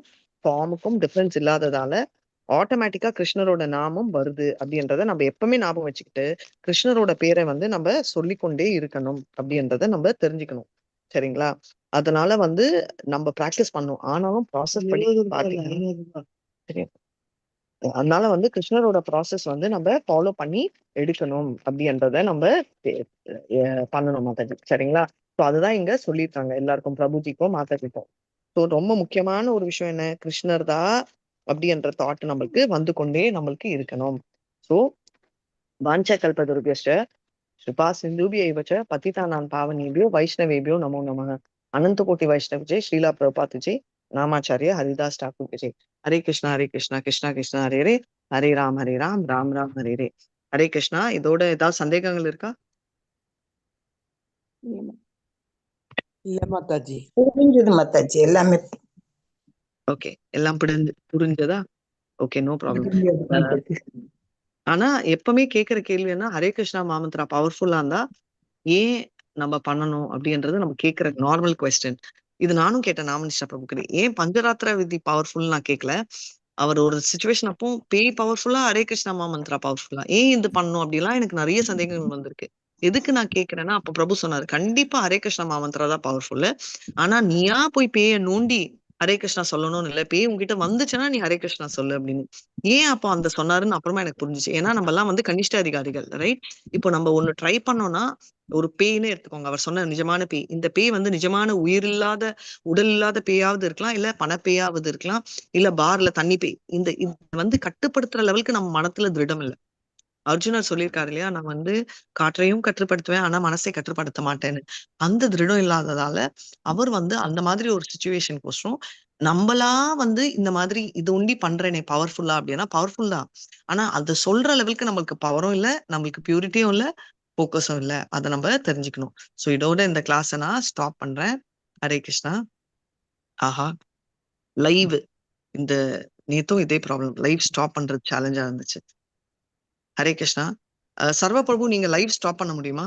ஃபார்முக்கும் டிஃபரன்ஸ் இல்லாததால ஆட்டோமேட்டிக்கா கிருஷ்ணரோட நாமம் வருது அப்படின்றத நம்ம எப்பவுமே ஞாபகம் வச்சுக்கிட்டு கிருஷ்ணரோட பேரை நம்ம சொல்லிக்கொண்டே இருக்கணும் அப்படின்றத நம்ம தெரிஞ்சுக்கணும். சரிங்களா? அதனால நம்ம பிராக்டிஸ் பண்ணோம். ஆனாலும் ப்ராசஸ் படி பாத்தீங்கன்னா அதனால கிருஷ்ணரோட ப்ராசஸ் நம்ம ஃபாலோ பண்ணி எடுக்கணும் அப்படின்றத நம்ம பண்ணணும் மாதாஜி. சரிங்களா? ஸோ அதுதான் இங்க சொல்லியிருக்காங்க எல்லாருக்கும், பிரபுஜிக்கும் மாதாஜிக்கும். ஸோ ரொம்ப முக்கியமான ஒரு விஷயம் என்ன, கிருஷ்ணர் தான் அப்படின்ற தாட் நம்மளுக்கு கொண்டே இருக்கணும். ஸோ வாஞ்ச கல்பதுருபியஸ்ட ஸ்ருபா சிந்துபியைவச்ச பதிதானாம் பாவனேபியோ வைஷ்ணவேபியோ நமோ நமः. அனந்த கோட்டி வைஷ்ணவ ஜெய், ஸ்ரீலா பிரபாத் ஜெய், நாமாச்சாரிய ஹரிதாஸ் டாக்கூர் ஜெய். ஹரே கிருஷ்ணா கிருஷ்ணா கிருஷ்ணா ஹரே ஹரே, ஹரே ராம் ராம் ராம் ஹரே ஹரே. ஹரே கிருஷ்ணா. இதோட ஏதாவது சந்தேகங்கள் இருக்கா? இல்ல மாதாஜி. புரிஞ்சது மாதாஜி எல்லாமே. ஓகே, எல்லாம் புரிஞ்சதா? Okay, no problem. ஆனா எப்பவுமே கேக்குற கேள்வி என்ன, ஹரே கிருஷ்ணா மாமந்திரா பவர்ஃபுல்லா இருந்தா ஏன் நம்ம பண்ணணும் அப்படின்றது நம்ம கேக்குற நார்மல் கொஸ்டின். இது நானும் கேட்டேன் நாமனிஷ்டா பிரபுக்கு. ஏன் பஞ்சராத்திர விதி பவர்ஃபுல் நான் கேட்கல. அவர் ஒரு சிச்சுவேஷன் அப்போ பேய் பவர்ஃபுல்லா, ஹரே கிருஷ்ணா மாமந்திரா பவர்ஃபுல்லா, ஏன் இது பண்ணும் அப்படிலாம் எனக்கு நிறைய சந்தேகங்கள் வந்திருக்கு. எதுக்கு நான் கேக்குறேன்னா, அப்ப பிரபு சொன்னாரு கண்டிப்பா ஹரே கிருஷ்ணா மாமந்திரா தான் பவர்ஃபுல். ஆனா நீயா போய் பேய நோண்டி ஹரே கிருஷ்ணா சொல்லணும்னு இல்ல, பேய் உங்ககிட்ட வந்துச்சுன்னா நீ ஹரே கிருஷ்ணா சொல்லு அப்படின்னு. ஏன் அப்போ அந்த சொன்னாருன்னு அப்புறமா எனக்கு புரிஞ்சுச்சு. ஏன்னா நம்ம எல்லாம் கனிஷ்ட அதிகாரிகள், ரைட்? இப்போ நம்ம ஒண்ணு ட்ரை பண்ணோம்னா, ஒரு பேய்னு எடுத்துக்கோங்க. அவர் சொன்ன நிஜமான பேய், இந்த பேய் நிஜமான உயிர் இல்லாத உடல் இல்லாத பேயாவது இருக்கலாம், இல்ல பணப்பேயாவது இருக்கலாம், இல்ல பார்ல தண்ணி பேய். இது கட்டுப்படுத்துற லெவலுக்கு நம்ம மனத்துல திருடம் இல்லை. அர்ஜுனர் சொல்லியிருக்காரு இல்லையா, நான் காற்றையும் கட்டுப்படுத்துவேன் ஆனா மனசை கட்டுப்படுத்த மாட்டேன்னு. அந்த திருடம் இல்லாததால அவர் அந்த மாதிரி ஒரு சுச்சுவேஷன் கோசம் நம்மளா இந்த மாதிரி இது ஒண்டி பண்றேனே பவர்ஃபுல்லா அப்படின்னா பவர்ஃபுல் தான். ஆனா அது சொல்ற லெவலுக்கு நம்மளுக்கு பவரும் இல்ல, நம்மளுக்கு பியூரிட்டியும் இல்ல, போக்கஸும் இல்ல. அதை நம்ம தெரிஞ்சுக்கணும். ஸோ இதோட இந்த கிளாஸை நான் ஸ்டாப் பண்றேன். ஹரே கிருஷ்ணா. ஆஹா, லைவ் இந்த நேத்தும் இதே ப்ராப்ளம், லைவ் ஸ்டாப் பண்றது சேலஞ்சா இருந்துச்சு. ஹரே கிருஷ்ணா. சர்வ பிரபு, நீங்க லைவ் ஸ்டாப் பண்ண முடியுமா?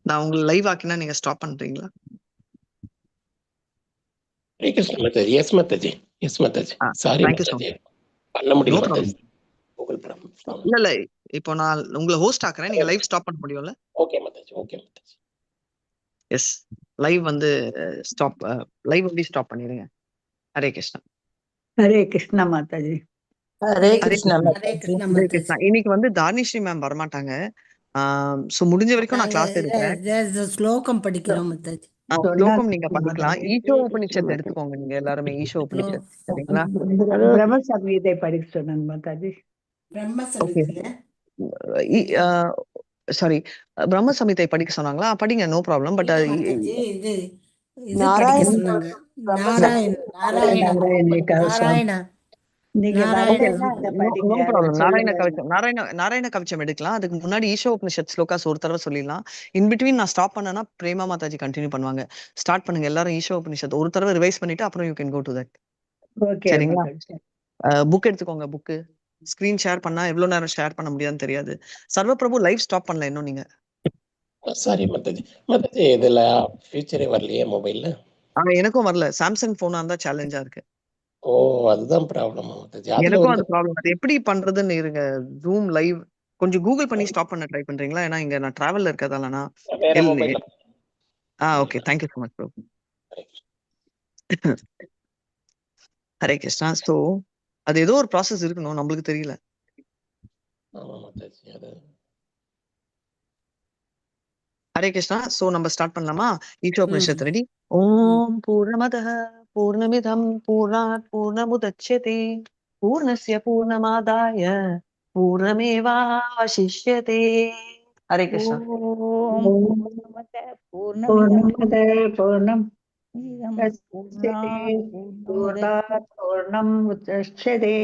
நான் உங்களை லைவ் ஆக்கினா நீங்க ஸ்டாப் பண்றீங்களா? Hare Krishna Mataji. Yes Mataji, yes Mataji. Sorry Mataji, பண்ண முடியல மாதாஜி. இல்ல இப்போ நான் உங்களை ஹோஸ்ட் ஆக்குறேன், நீங்க லைவ் ஸ்டாப் பண்ண முடியும்ல? Okay Mataji, okay Mataji. Yes, live stop, live stop பண்ணிடுங்க. ஹரே கிருஷ்ணா. ஹரே கிருஷ்ணா மாதாஜி. ஹரே ஹரே கிருஷ்ணா கிருஷ்ணா. ஹரே மாதாஜி. கிருஷ்ணா ஹரே மாதாஜி. கிருஷ்ணா. இன்னைக்கு வந்து தானிஸ்ரீ மேம் வரமாட்டாங்க. சோ முடிஞ்ச வரைக்கும் நான் கிளாஸ் எடுக்கிறேன். ஸ்லோகம் படிக்கிறோம் மாதாஜி. ஸ்லோகம் நீங்க பண்ணிக்கலாம். மாதாஜி. ஈஷோ உபனிஷத் எடுத்துக்கோங்க நீங்க எல்லாருமே. ஈஷோ உபனிஷத் சரிங்களா? பிரம்ம சங்கீதை படிக்க சொன்னாங்க மாதாஜி. பிரம்ம ஓகே. சமிதியா சாரி, பிரம்ம சமிதை படிக்க சொன்னாங்களா? படிங்க, நோ ப்ராப்ளம். பட் இல்ல மாதாஜி, இது இது படிக்க நாராயண சொன்னாங்க. பிரம்ம நாராயண நாராயண நீங்க நாராயண வரதா நோ படிங்க. ப்ராப்ளம். நாராயண சொல்லுங்க. கவச்சம், நாராயண கவச்சம் எடுக்கலாம். அதுக்கு முன்னாடி ஈஷோ உபனிஷத் ஸ்லோகாஸ் ஒரு தடவை சொல்லிடலாம். இன் பிட்வீன் நான் ஸ்டாப் பண்ணேன்னா பிரேமா மாதாஜி கண்டினியூ பண்ணுவாங்க. ஸ்டார்ட் பண்ணுங்க எல்லாரும். ஈஷோ உபனிஷத் ஒரு தடவை ரிவைஸ் பண்ணிட்டு அப்புறம் you can go to that. Okay சரிங்களா? மாதாஜி. புக் எடுத்துக்கோங்க. புக்கு ஸ்கிரீன் ஷேர் பண்ணா எவ்வளவு நேரம் ஷேர் பண்ண முடியாதுன்னு தெரியாது. சர்வ பிரபு லைவ் ஸ்டாப் பண்ணல இன்னும் நீங்க. சாரி மாதாஜி. மாதாஜி இதுல ஃபியூச்சரே வரலையே மொபைல்ல. எனக்கும் வரல. சாம்சங் போனா இருந்தா சேலஞ்சா இருக்கு. ஓ, அதுதான் ப்ராப்ளம் மாதாஜி. அதுல எனக்கும் வந்து அது ப்ராப்ளம். அது எப்படி பண்றதுன்னு இருங்க. ஜூம் லைவ் கொஞ்சம் கூகுள் பண்ணி ஸ்டாப் பண்ண ட்ரை பண்றீங்களா? ஏன்னா இங்க நான் டிராவல்ல இருக்கதால நான் வேற மொபைல்ல. Okay. Thank you so much bro. Hare Krishna. So அது ஏதோ ஒரு ப்ராசஸ் இருக்கணும், நம்மளுக்கு தெரியல. ஆமா மாதாஜி. அது ஹரே கிருஷ்ணா. ஸோ நம்ம ஸ்டார்ட் பண்ணலாமா? ஈஷோ உபனிஷத் ரெடி. ஓம் பூர்ணமதः பூர்ணமிதம் பூர்ணாத் பூர்ணமுதச்யதே பூர்ணஸ்ய பூர்ணமாதாய பூர்ணமேவாவசிஷ்யதே. ஹரே கிருஷ்ணா. ஓம் பூர்ணமத பூர்ணம் பூர்ணாத் பூர்ணம் உதச்யதே